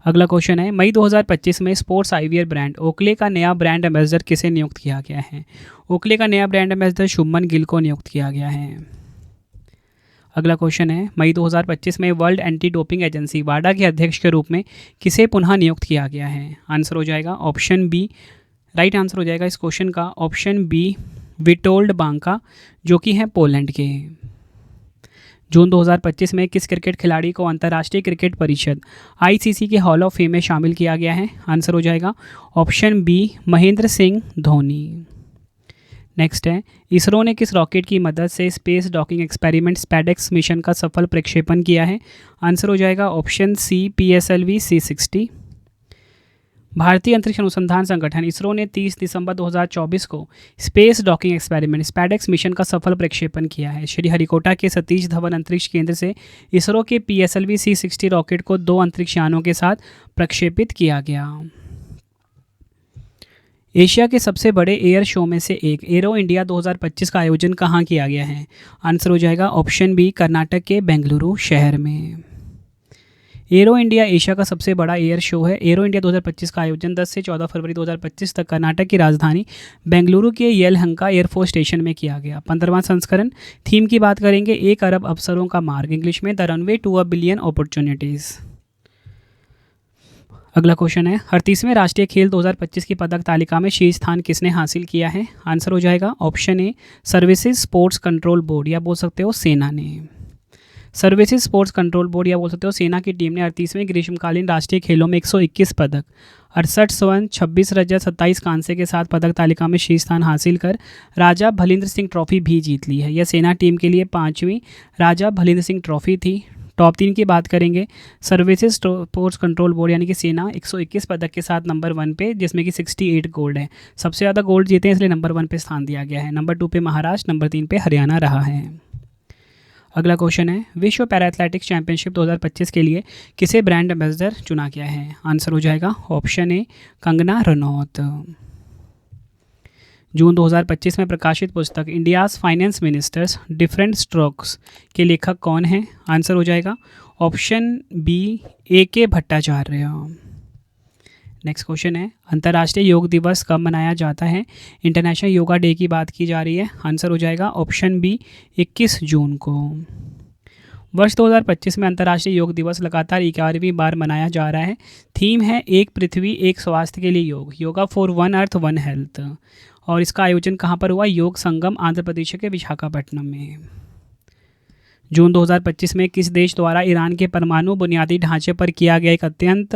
अगला क्वेश्चन है, मई 2025 में स्पोर्ट्स आईवियर ब्रांड ओकले का नया ब्रांड एम्बेसडर किसे नियुक्त किया गया है? ओकले का नया ब्रांड एम्बेसडर शुभमन गिल को नियुक्त किया गया है। अगला क्वेश्चन है, मई 2025 में वर्ल्ड एंटी डोपिंग एजेंसी वाडा के अध्यक्ष के रूप में किसे पुनः नियुक्त किया गया है? आंसर हो जाएगा ऑप्शन बी, राइट आंसर हो जाएगा इस क्वेश्चन का ऑप्शन बी, विटोल्ड बांका, जो कि हैं पोलैंड के। जून 2025 में किस क्रिकेट खिलाड़ी को अंतर्राष्ट्रीय क्रिकेट परिषद ICC के हॉल ऑफ फेम में शामिल किया गया है? आंसर हो जाएगा option B, Mahendra Singh Dhoni. Next है, इसरो ने किस रॉकेट की मदद से space docking experiment SpaDeX mission का सफल प्रक्षेपण किया है? आंसर हो जाएगा ऑप्शन सी, PSLV C60। भारतीय अंतरिक्ष अनुसंधान संगठन इसरो ने 30 दिसंबर 2024 को space docking experiment SpaDeX mission का सफल प्रक्षेपण किया है। श्रीहरिकोटा के सतीश धवन अंतरिक्ष केंद्र से इसरो के PSLV C60 रॉकेट को 2 अंतरिक्ष यानों के साथ प्रक्षेपित किया गया। एशिया के सबसे बड़े एयर शो में से एक एरो इंडिया 2025 का आयोजन कहाँ किया गया है? आंसर हो जाएगा ऑप्शन बी, कर्नाटक के बेंगलुरु शहर में। एरो इंडिया एशिया का सबसे बड़ा एयर शो है। एरो इंडिया 2025 का आयोजन 10 से 14 फरवरी 2025 तक कर्नाटक की राजधानी बेंगलुरु के येलहंका एयरफोर्स स्टेशन में किया गया। 15वां संस्करण। थीम की बात करेंगे 1 अरब अवसरों का मार्ग। इंग्लिश में the runway to a billion opportunities. अगला क्वेश्चन है, 38वें राष्ट्रीय खेल 2025 की पदक तालिका में शीर्ष स्थान किसने हासिल किया है? आंसर हो जाएगा ऑप्शन ए, सर्विसेज स्पोर्ट्स कंट्रोल बोर्ड या बोल सकते हो सेना ने। सर्विसेज स्पोर्ट्स कंट्रोल बोर्ड या बोल सकते हो सेना की टीम ने 38वें ग्रीष्मकालीन राष्ट्रीय खेलों में 121 पदक, 68 स्वर्ण, 26 रजत, 27 कांसे के साथ पदक तालिका में शीर्ष स्थान हासिल कर राजा भलिंद्र सिंह ट्रॉफी भी जीत ली है। यह सेना टीम के लिए 5वीं राजा भलिंद्र सिंह ट्रॉफी थी। टॉप 3 की बात करेंगे, सर्विसेज स्पोर्ट्स कंट्रोल बोर्ड यानी कि सेना 121 पदक के साथ नंबर 1 पे, जिसमें कि 68 गोल्ड है। सबसे ज़्यादा गोल्ड जीते हैं इसलिए नंबर 1 पे स्थान दिया गया है। नंबर 2 पे महाराष्ट्र, नंबर 3 पे हरियाणा रहा है। अगला क्वेश्चन है, विश्व पैरा एथलेटिक्स चैंपियनशिप 2025 के लिए किसे ब्रांड एम्बेसडर चुना गया है? आंसर हो जाएगा ऑप्शन ए, कंगना रनौत। जून 2025 में प्रकाशित पुस्तक India's finance ministers different strokes के लेखक कौन हैं? आंसर हो जाएगा option B, AK Bhattacharya. Next question है, अंतर्राष्ट्रीय योग दिवस कब मनाया जाता है? इंटरनेशनल योगा डे की बात की जा रही है। आंसर हो जाएगा ऑप्शन बी 21 जून को। वर्ष 2025 में अंतर्राष्ट्रीय योग दिवस लगातार 11वीं बार मनाया जा रहा है। थीम है एक पृथ्वी एक स्वास्थ्य के लिए योग, yoga for one earth one health. और इसका आयोजन कहाँ पर हुआ? योग संगम आंध्र प्रदेश के विशाखापट्टनम में। जून 2025 में किस देश द्वारा ईरान के परमाणु बुनियादी ढांचे पर किया गया एक अत्यंत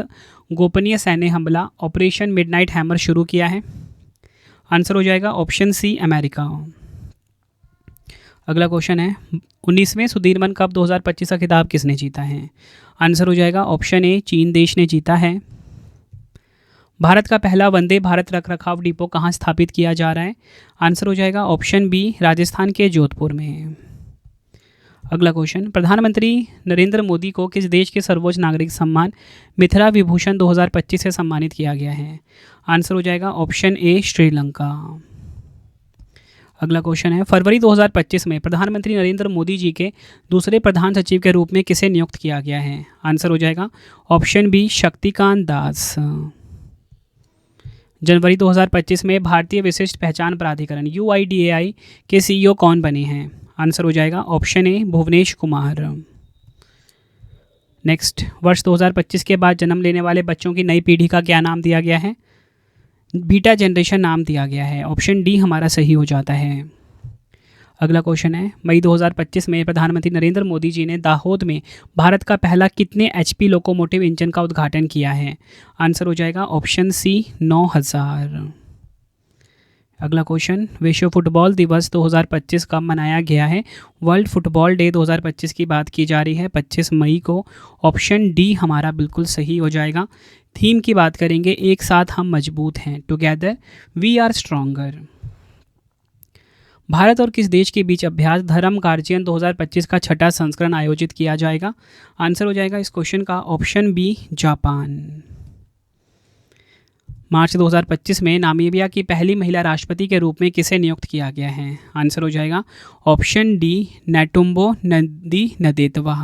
गोपनीय सैन्य हमला ऑपरेशन मिडनाइट हैमर शुरू किया है? आंसर हो जाएगा ऑप्शन सी अमेरिका। अगला क्वेश्चन है, 19वें सुधीरमन कप 2025 का खिताब किसने जीता है? आंसर हो जाएगा ऑप्शन ए चीन देश ने जीता है। भारत का पहला वंदे भारत रखरखाव डिपो कहाँ स्थापित किया जा रहा है? आंसर हो जाएगा ऑप्शन बी राजस्थान के जोधपुर में। अगला क्वेश्चन, प्रधानमंत्री नरेंद्र मोदी को किस देश के सर्वोच्च नागरिक सम्मान मिथिला विभूषण 2025 से सम्मानित किया गया है? आंसर हो जाएगा ऑप्शन ए श्रीलंका। अगला क्वेश्चन है, फरवरी 2025 में प्रधानमंत्री नरेंद्र मोदी जी के दूसरे प्रधान सचिव के रूप में किसे नियुक्त किया गया है? आंसर हो जाएगा ऑप्शन बी शक्तिकांत दास। जनवरी 2025 में भारतीय विशिष्ट पहचान प्राधिकरण UIDAI के CEO कौन बने हैं? आंसर हो जाएगा ऑप्शन ए भुवनेश कुमार। नेक्स्ट, वर्ष 2025 के बाद जन्म लेने वाले बच्चों की नई पीढ़ी का क्या नाम दिया गया है? बीटा जनरेशन नाम दिया गया है। ऑप्शन डी हमारा सही हो जाता है। अगला क्वेश्चन है, मई 2025 में प्रधानमंत्री नरेंद्र मोदी जी ने दाहोद में भारत का पहला कितने HP लोकोमोटिव इंजन का उद्घाटन किया है? आंसर हो जाएगा ऑप्शन सी 9000। अगला क्वेश्चन, विश्व फुटबॉल दिवस 2025 कब मनाया गया है? वर्ल्ड फुटबॉल डे 2025 की बात की जा रही है 25 मई को। ऑप्शन डी हमारा बिल्कुल सही हो जाएगा। थीम की बात करेंगे, एक साथ हम मजबूत हैं, together we are stronger. Bharat और किस देश के बीच अभ्यास धर्म गार्जियन 2025 का छठा संस्करण आयोजित किया जाएगा? आंसर हो जाएगा इस क्वेश्चन का ऑप्शन बी जापान। मार्च 2025 में नामीबिया की पहली महिला राष्ट्रपति के रूप में किसे नियुक्त किया गया है? आंसर हो जाएगा ऑप्शन डी नेटुम्बो नदी नदेतवा।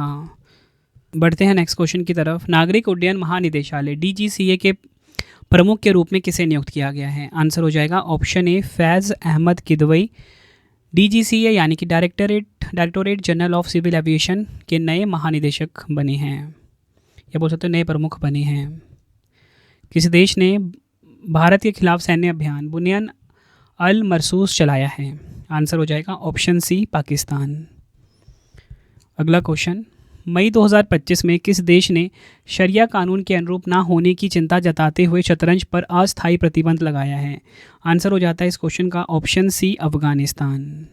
बढ़ते हैं नेक्स्ट क्वेश्चन की तरफ। नागरिक उड्डयन महानिदेशालय DGCA के प्रमुख के रूप में किसे नियुक्त किया गया है? आंसर हो जाएगा option A Faiz Ahmed Kidwai. DGCA यानी कि directorate general of civil aviation के नए महानिदेशक बने हैं, या बोल सकते हैं नए प्रमुख बने हैं। किस देश ने भारत के खिलाफ सैन्य अभियान बुनियान अल मरसूस चलाया है? आंसर हो जाएगा ऑप्शन सी पाकिस्तान। अगला क्वेश्चन, मई 2025 में किस देश ने शरिया कानून के अनुरूप ना होने की चिंता जताते हुए शतरंज पर अस्थायी प्रतिबंध लगाया है? आंसर हो जाता है इस क्वेश्चन का ऑप्शन सी अफगानिस्तान।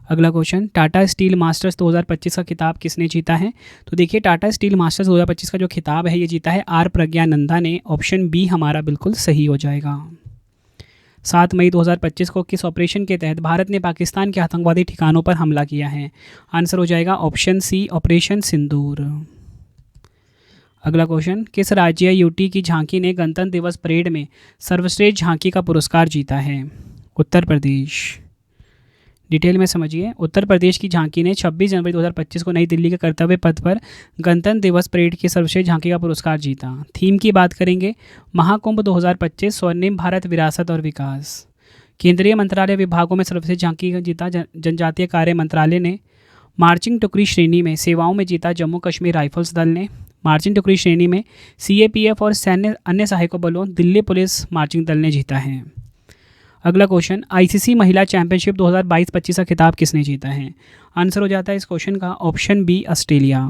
अगला क्वेश्चन, टाटा स्टील मास्टर्स 2025 का खिताब किसने जीता है? तो देखिए, टाटा स्टील मास्टर्स 2025 का जो खिताब है ये जीता है आर प्रज्ञानंदा ने। ऑप्शन बी हमारा बिल्कुल सही हो जाएगा। 7 मई 2025 को किस ऑपरेशन के तहत भारत ने पाकिस्तान के आतंकवादी ठिकानों पर हमला किया है? आंसर हो जाएगा ऑप्शन सी ऑपरेशन सिंदूर। अगला क्वेश्चन, किस राज्य यूटी की झांकी ने गणतंत्र दिवस परेड में सर्वश्रेष्ठ झांकी का पुरस्कार जीता है? उत्तर प्रदेश। डिटेल में समझिए, उत्तर प्रदेश की झांकी ने 26 जनवरी 2025 को नई दिल्ली के कर्तव्य पथ पर गणतंत्र दिवस परेड की सर्वश्रेष्ठ झांकी का पुरस्कार जीता। थीम की बात करेंगे, महाकुंभ 2025 स्वर्णिम भारत विरासत और विकास। केंद्रीय मंत्रालय विभागों में सर्वश्रेष्ठ झांकी जीता जनजातीय कार्य मंत्रालय ने। मार्चिंग टुकड़ी श्रेणी में सेवाओं में जीता जम्मू कश्मीर राइफल्स दल ने। मार्चिंग टुकड़ी श्रेणी में CAPF और सैन्य अन्य सहायक बलों दिल्ली पुलिस मार्चिंग दल ने जीता है। अगला क्वेश्चन, ICC महिला चैंपियनशिप 2022-25 का खिताब किसने जीता है? आंसर हो जाता है इस क्वेश्चन का ऑप्शन बी ऑस्ट्रेलिया।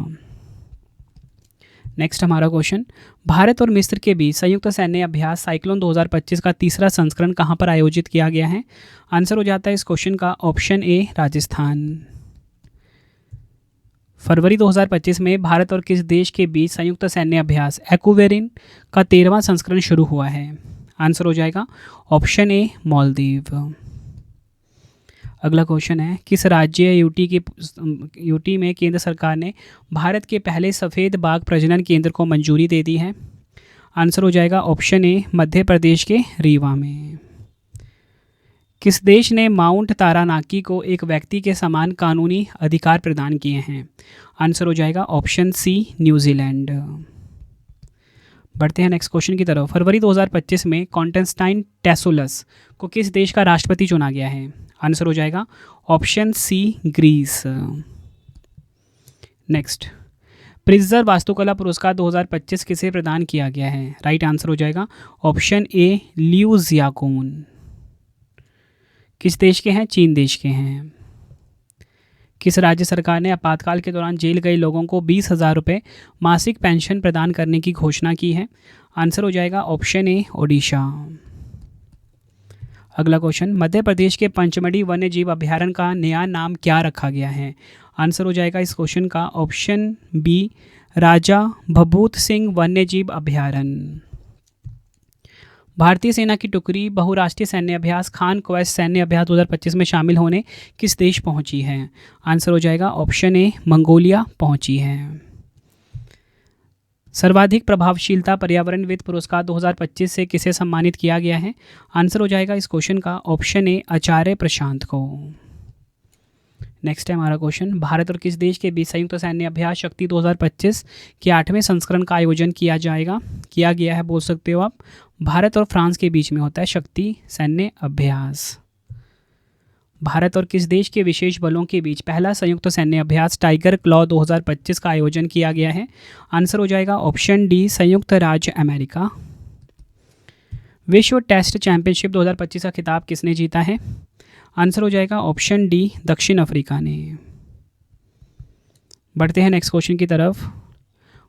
नेक्स्ट हमारा क्वेश्चन, भारत और मिस्र के बीच संयुक्त सैन्य अभ्यास साइक्लोन 2025 का तीसरा संस्करण कहां पर आयोजित किया गया है? आंसर हो जाता है इस क्वेश्चन का ऑप्शन ए राजस्थान। फरवरी 2025 में भारत और किस देश के बीच संयुक्त सैन्य अभ्यास एक्वेरिन का 13वां संस्करण शुरू हुआ है? आंसर हो जाएगा ऑप्शन ए मालदीव। अगला क्वेश्चन है, किस राज्य यूटी में केंद्र सरकार ने भारत के पहले सफ़ेद बाघ प्रजनन केंद्र को मंजूरी दे दी है? आंसर हो जाएगा ऑप्शन ए मध्य प्रदेश के रीवा में। किस देश ने माउंट तारानाकी को एक व्यक्ति के समान कानूनी अधिकार प्रदान किए हैं? आंसर हो जाएगा ऑप्शन सी न्यूजीलैंड। बढ़ते हैं नेक्स्ट क्वेश्चन की तरफ। फरवरी 2025 में कॉन्स्टेंटाइन टेसोलस को किस देश का राष्ट्रपति चुना गया है? आंसर हो जाएगा ऑप्शन सी ग्रीस। नेक्स्ट, प्रिज्जर वास्तुकला पुरस्कार 2025 किसे प्रदान किया गया है? राइट आंसर हो जाएगा ऑप्शन ए लियू जियाकून। किस देश के हैं? चीन देश के हैं। किस राज्य सरकार ने आपातकाल के दौरान जेल गए लोगों को 20,000 रुपये मासिक पेंशन प्रदान करने की घोषणा की है? आंसर हो जाएगा ऑप्शन ए ओडिशा। अगला क्वेश्चन, मध्य प्रदेश के पंचमढ़ी वन्य जीव अभ्यारण्य का नया नाम क्या रखा गया है? आंसर हो जाएगा इस क्वेश्चन का ऑप्शन बी राजा भभूत सिंह वन्य जीव अभ्यारण्य। भारतीय सेना की टुकड़ी बहुराष्ट्रीय सैन्य अभ्यास खान क्वेस्ट सैन्य अभ्यास 2025 में शामिल होने किस देश पहुंची है? आंसर हो जाएगा ऑप्शन ए मंगोलिया पहुंची है। सर्वाधिक प्रभावशीलता पर्यावरणविद पुरस्कार 2025 से किसे सम्मानित किया गया है? आंसर हो जाएगा इस क्वेश्चन का ऑप्शन ए आचार्य प्रशांत को। नेक्स्ट है हमारा क्वेश्चन, भारत और किस देश के बीच संयुक्त सैन्य अभ्यास शक्ति 2025 के 8वें संस्करण का आयोजन किया गया है बोल सकते हो आप। भारत और फ्रांस के बीच में होता है शक्ति सैन्य अभ्यास। भारत और किस देश के विशेष बलों के बीच पहला संयुक्त सैन्य अभ्यास टाइगर क्लॉ 2025 का आयोजन किया गया है? आंसर हो जाएगा ऑप्शन डी संयुक्त राज्य अमेरिका। विश्व टेस्ट चैंपियनशिप 2025 का खिताब किसने जीता है? आंसर हो जाएगा ऑप्शन डी दक्षिण अफ्रीका ने। बढ़ते हैं नेक्स्ट क्वेश्चन की तरफ।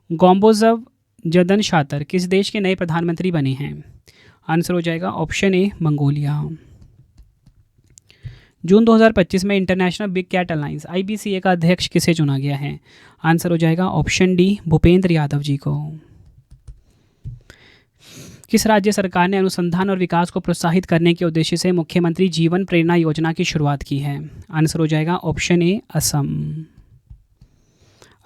गोम्बोजव जदन शातर किस देश के नए प्रधानमंत्री बने हैं? आंसर हो जाएगा ऑप्शन ए मंगोलिया। जून 2025 में international big cat alliance IBCA का अध्यक्ष किसे चुना गया है? आंसर हो जाएगा ऑप्शन डी भूपेंद्र यादव जी को। किस राज्य सरकार ने अनुसंधान और विकास को प्रोत्साहित करने के उद्देश्य से मुख्यमंत्री जीवन प्रेरणा योजना की शुरुआत की है? आंसर हो जाएगा ऑप्शन ए असम।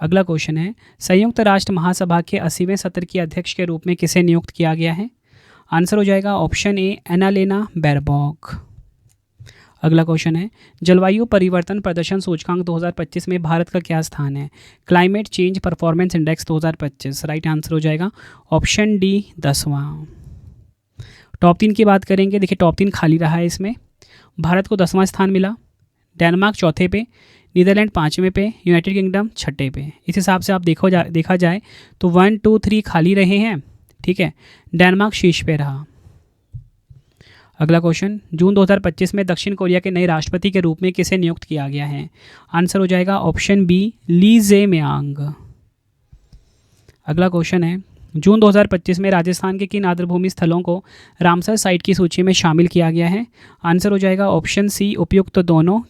अगला क्वेश्चन है, संयुक्त राष्ट्र महासभा के 80वें सत्र के अध्यक्ष के रूप में किसे नियुक्त किया गया है? आंसर हो जाएगा ऑप्शन ए एनालेना बेरबॉक। अगला क्वेश्चन है, जलवायु परिवर्तन प्रदर्शन सूचकांक 2025 में भारत का क्या स्थान है? Climate change performance index 2025। Right answer हो जाएगा ऑप्शन डी 10वां। टॉप 3 की बात करेंगे, देखिए टॉप 3 खाली रहा है इसमें। भारत को 10वां स्थान मिला, डेनमार्क चौथे पे, नीदरलैंड 5वें पे, यूनाइटेड किंगडम 6ठे पे। इस हिसाब से आप देखा जाए तो 1, 2, 3 खाली रहे हैं, ठीक है। डेनमार्क शीर्ष पे रहा। अगला क्वेश्चन, जून 2025 में दक्षिण कोरिया के नए राष्ट्रपति के रूप में किसे नियुक्त किया गया है? आंसर हो जाएगा ऑप्शन बी ली जे-म्यांग। अगला क्वेश्चन है, जून 2025 में राजस्थान के किन आर्द्रभूमि स्थलों को रामसर साइट की सूची में शामिल किया गया है? आंसर हो जाएगा ऑप्शन सी उपयुक्त दोनों,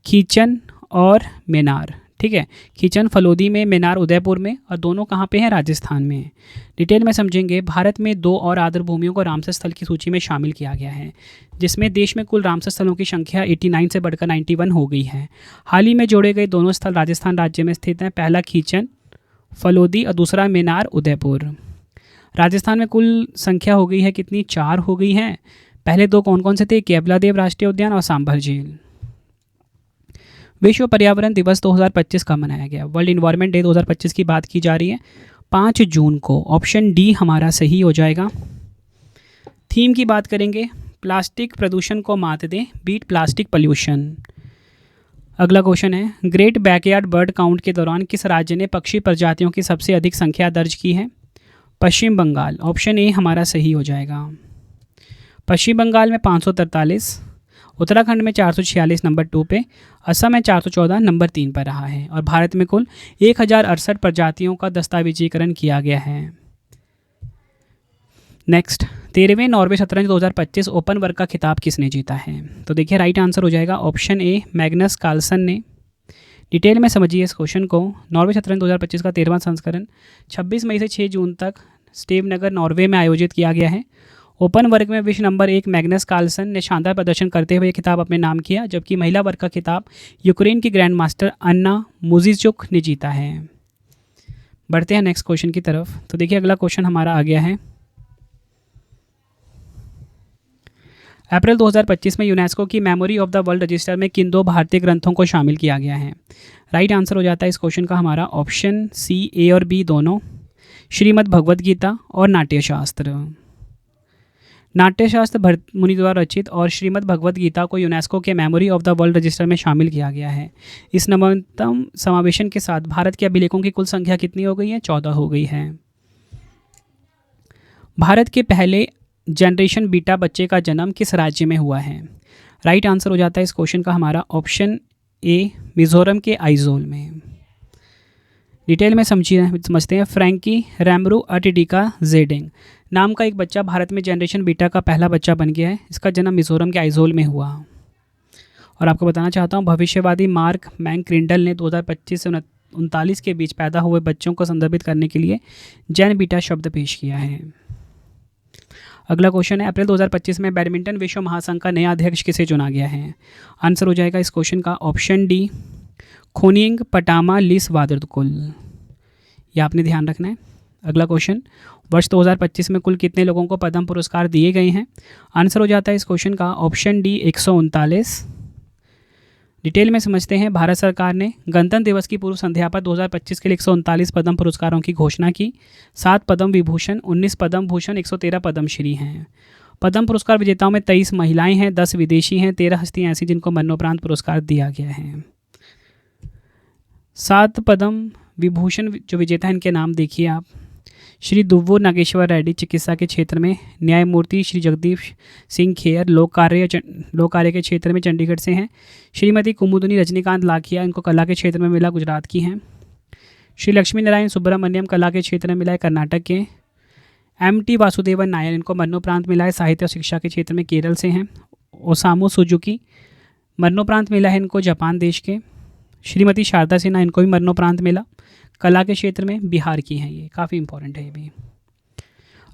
खीचन और मेनार, ठीक है। खीचन फलोदी में, मेनार उदयपुर में, और दोनों कहाँ पे हैं? राजस्थान में। डिटेल में समझेंगे, भारत में 2 और आर्द्रभूमियों को रामसर स्थल की सूची में शामिल किया गया है, जिसमें देश में कुल रामसर स्थलों की संख्या 89 से बढ़कर 91 हो गई है। हाल ही में जोड़े गए दोनों स्थल राजस्थान राज्य में स्थित हैं, पहला खीचन फलोदी और दूसरा मेनार उदयपुर। राजस्थान में कुल संख्या हो गई है कितनी? 4 हो गई हैं। पहले 2 कौन कौन से थे? केवलादेव राष्ट्रीय उद्यान और सांभर झील। विश्व पर्यावरण दिवस 2025 का मनाया गया? वर्ल्ड इन्वायरमेंट डे 2025 की बात की जा रही है 5 जून को। ऑप्शन डी हमारा सही हो जाएगा। थीम की बात करेंगे, प्लास्टिक प्रदूषण को मात दें, बीट प्लास्टिक पॉल्यूशन। अगला क्वेश्चन है, ग्रेट बैकयार्ड बर्ड काउंट के दौरान किस राज्य ने पक्षी प्रजातियों की सबसे अधिक संख्या दर्ज की है? पश्चिम बंगाल। ऑप्शन ए हमारा सही हो जाएगा। पश्चिम बंगाल में 543, उत्तराखंड में 446 नंबर 2 पे, असम में 414 नंबर 3 पर रहा है, और भारत में कुल 1068 प्रजातियों का दस्तावेजीकरण किया गया है। नेक्स्ट, 13वें नॉर्वे शतरंज 2025 ओपन वर्ग का खिताब किसने जीता है? तो देखिए राइट आंसर हो जाएगा ऑप्शन ए मैग्नस कार्लसन ने। डिटेल में समझिए इस क्वेश्चन को। नॉर्वे शतरंज 2025 का 13वां संस्करण 26 मई से 6 जून तक स्टेवनगर नॉर्वे में आयोजित किया गया है। ओपन वर्ग में विश्व नंबर 1 मैग्नस कार्लसन ने शानदार प्रदर्शन करते हुए खिताब अपने नाम किया, जबकि महिला वर्ग का खिताब यूक्रेन की ग्रैंड मास्टर अन्ना मुजीचुक ने जीता है। बढ़ते हैं नेक्स्ट क्वेश्चन की तरफ। तो देखिए अगला क्वेश्चन हमारा आ गया है, अप्रैल 2025 में यूनेस्को की memory of the world register में किन 2 भारतीय ग्रंथों को शामिल किया गया है? राइट आंसर हो जाता है इस क्वेश्चन का हमारा ऑप्शन सी ए और बी दोनों। श्रीमद् भगवद गीता और नाट्यशास्त्र। नाट्यशास्त्र भरत मुनि द्वारा रचित और श्रीमद् भगवद गीता को यूनेस्को के memory of the world register में शामिल किया गया है। इस नवीनतम समावेशन के साथ भारत के अभिलेखों की कुल संख्या कितनी हो गई है? 14 हो गई है। भारत के पहले जनरेशन बीटा बच्चे का जन्म किस राज्य में हुआ है? राइट आंसर हो जाता है इस क्वेश्चन का हमारा ऑप्शन ए, मिजोरम के आइजोल में। डिटेल में समझते हैं। फ्रैंकी रैमरू अटिडिका जेडिंग नाम का एक बच्चा भारत में जनरेशन बीटा का पहला बच्चा बन गया है। इसका जन्म मिजोरम के आइजोल में हुआ। और आपको बताना चाहता हूँ, भविष्यवादी मार्क मैकक्रिंडल ने 2025 से 39 के बीच पैदा हुए बच्चों को संदर्भित करने के लिए जैन बीटा शब्द पेश किया है। अगला क्वेश्चन है, अप्रैल 2025 में बैडमिंटन विश्व महासंघ का नया अध्यक्ष किसे चुना गया है? आंसर हो जाएगा इस क्वेश्चन का ऑप्शन डी, खोनिंग पटामा लिस वादरकुल। ये आपने ध्यान रखना है। अगला क्वेश्चन, वर्ष 2025 में कुल कितने लोगों को पद्म पुरस्कार दिए गए हैं? आंसर हो जाता है इस क्वेश्चन का ऑप्शन डी, 139। डिटेल में समझते हैं। भारत सरकार ने गणतंत्र दिवस की पूर्व संध्या पर 2025 के लिए 139 पद्म पुरस्कारों की घोषणा की। 7 पद्म विभूषण, 19 पद्म भूषण, 113 पद्मश्री हैं। पद्म पुरस्कार विजेताओं में 23 महिलाएं हैं, 10 विदेशी हैं, 13 हस्तियां ऐसी जिनको मरणोपरांत पुरस्कार दिया गया है। 7 पद्म विभूषण जो विजेता हैं इनके नाम देखिए आप। श्री दुव्वूर नागेश्वर रेड्डी चिकित्सा के क्षेत्र में, न्यायमूर्ति श्री जगदीप सिंह खेर लोक कार्य के क्षेत्र में चंडीगढ़ से हैं। श्रीमती कुमुदनी रजनीकांत लाखिया इनको कला के क्षेत्र में मिला, गुजरात की हैं। श्री लक्ष्मी नारायण सुब्रमण्यम कला के क्षेत्र में मिला है, कर्नाटक के। MT वासुदेवन नायर इनको मरणोपरांत मिला है, साहित्य और शिक्षा के क्षेत्र में, केरल से हैं। ओसामू सुजुकी मरणोपरांत मिला है इनको, जापान देश के। श्रीमती शारदा सिन्हा इनको भी मरणोपरांत मिला, कला के क्षेत्र में, बिहार की हैं। ये काफ़ी इंपॉर्टेंट है ये भी।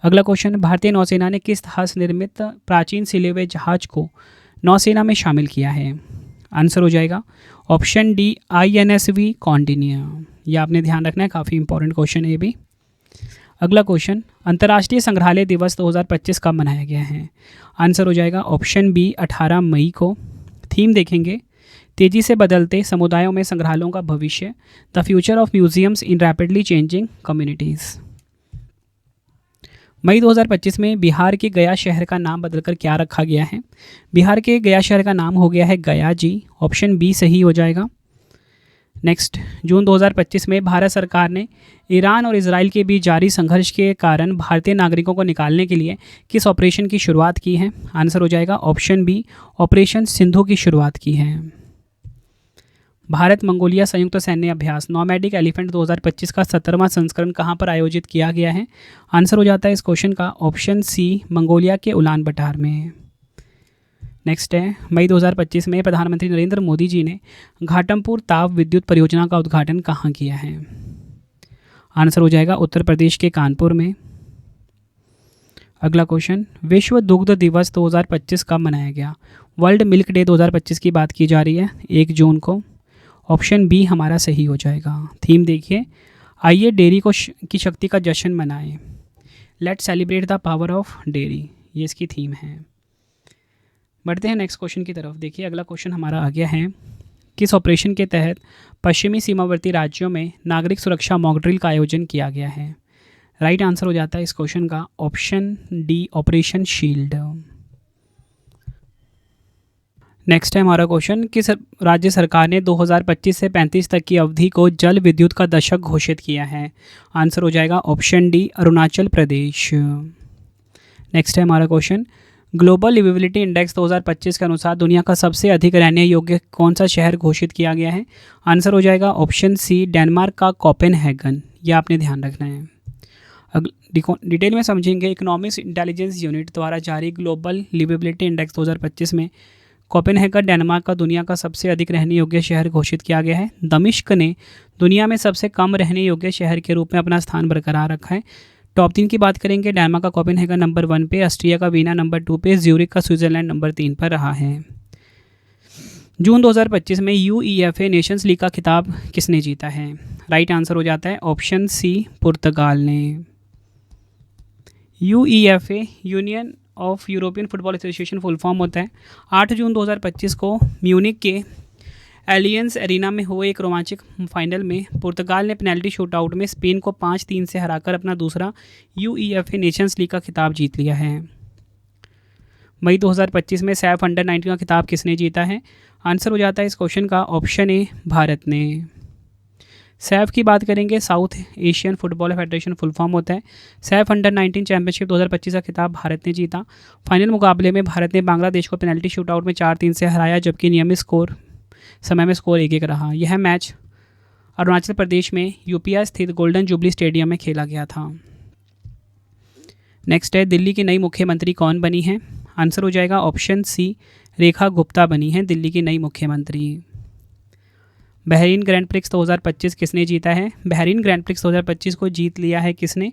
अगला क्वेश्चन, भारतीय नौसेना ने किस हस्त निर्मित प्राचीन सिले हुए जहाज को नौसेना में शामिल किया है? आंसर हो जाएगा ऑप्शन डी, INSV कौंडिन्य। ये आपने ध्यान रखना है, काफ़ी इंपॉर्टेंट क्वेश्चन है ये भी। अगला क्वेश्चन, अंतर्राष्ट्रीय संग्रहालय दिवस 2025 कब मनाया गया है? आंसर हो जाएगा ऑप्शन बी, 18 मई को। थीम देखेंगे, तेजी से बदलते समुदायों में संग्रहालयों का भविष्य, the future of museums in rapidly changing communities. मई 2025 में बिहार के गया शहर का नाम बदलकर क्या रखा गया है? बिहार के गया शहर का नाम हो गया है गया जी, ऑप्शन बी सही हो जाएगा। नेक्स्ट, जून 2025 में भारत सरकार ने ईरान और इजराइल के बीच जारी संघर्ष के कारण भारतीय नागरिकों को निकालने के लिए किस ऑपरेशन की शुरुआत की है? आंसर हो जाएगा ऑप्शन बी, ऑपरेशन सिंधु की शुरुआत की है। भारत मंगोलिया संयुक्त सैन्य अभ्यास नॉमैडिक एलिफेंट 2025 का 17वां संस्करण कहाँ पर आयोजित किया गया है? आंसर हो जाता है इस क्वेश्चन का ऑप्शन सी, मंगोलिया के उलान बटार में। नेक्स्ट है, मई 2025 में प्रधानमंत्री नरेंद्र मोदी जी ने घाटमपुर ताप विद्युत परियोजना का उद्घाटन कहाँ किया है? आंसर हो जाएगा उत्तर प्रदेश के कानपुर में। अगला क्वेश्चन, विश्व दुग्ध दिवस 2025 कब मनाया गया? वर्ल्ड मिल्क डे 2025 की बात की जा रही है, 1 जून को। ऑप्शन बी हमारा सही हो जाएगा। थीम देखिए, आइए डेयरी की शक्ति का जश्न मनाएं, let celebrate the power of dairy, ये इसकी थीम है। बढ़ते हैं नेक्स्ट क्वेश्चन की तरफ। देखिए अगला क्वेश्चन हमारा आ गया है, किस ऑपरेशन के तहत पश्चिमी सीमावर्ती राज्यों में नागरिक सुरक्षा मॉक ड्रिल का आयोजन किया गया है? राइट आंसर हो जाता है इस क्वेश्चन का option D, operation shield. Next है हमारा क्वेश्चन, किस राज्य सरकार ने 2025 से 35 तक की अवधि को जल विद्युत का दशक घोषित किया है? आंसर हो जाएगा option D, Arunachal Pradesh. Next है हमारा क्वेश्चन, ग्लोबल लिविबिलिटी इंडेक्स 2025 के अनुसार दुनिया का सबसे अधिक रहने योग्य कौन सा शहर घोषित किया गया है? आंसर हो जाएगा ऑप्शन सी, डेनमार्क का कोपेनहेगन। यह आपने ध्यान रखना है। डिटेल में समझेंगे। इकोनॉमिक्स इंटेलिजेंस यूनिट द्वारा जारी ग्लोबल लिविबिलिटी इंडेक्स 2025 में कोपेनहेगन डेनमार्क का दुनिया का सबसे अधिक रहने योग्य शहर घोषित किया गया है। दमिश्क ने दुनिया में सबसे कम रहने योग्य शहर के रूप में अपना स्थान बरकरार रखा है। टॉप 3 की बात करेंगे, डेनमार्क का कोपेनहेगन नंबर 1 पे, ऑस्ट्रिया का वीना नंबर 2 पे, ज्यूरिख का स्विट्जरलैंड नंबर 3 पर रहा है। जून 2025 में UEFA नेशंस लीग का खिताब किसने जीता है? राइट आंसर हो जाता है ऑप्शन सी, पुर्तगाल ने। UEFA union of European football association full form होता है। 8 जून 2025 को म्यूनिक के एलियंस एरिना में हुए एक रोमांचक फाइनल में पुर्तगाल ने पेनल्टी शूटआउट में स्पेन को 5-3 से हराकर अपना दूसरा यूईएफए नेशंस लीग का खिताब जीत लिया है। मई 2025 में सैफ अंडर 19 का खिताब किसने जीता है? आंसर हो जाता है इस क्वेश्चन का ऑप्शन ए, भारत ने। सैफ की बात करेंगे, south Asian football federation full form होता है। सैफ अंडर 19 चैंपियनशिप 2025 का खिताब भारत ने जीता। फाइनल मुकाबले में भारत ने बांग्लादेश को पेनल्टी शूटआउट में 4-3 से हराया, जबकि नियमित समय में स्कोर 1-1 रहा। यह मैच अरुणाचल प्रदेश में यूपिया स्थित गोल्डन जुबली स्टेडियम में खेला गया था। नेक्स्ट है, दिल्ली की नई मुख्यमंत्री कौन बनी है? आंसर हो जाएगा ऑप्शन सी, रेखा गुप्ता बनी है दिल्ली की नई मुख्यमंत्री। बहरीन ग्रैंड प्रिक्स 2025 किसने जीता है? बहरीन ग्रैंड प्रिक्स 2025 को जीत लिया है किसने?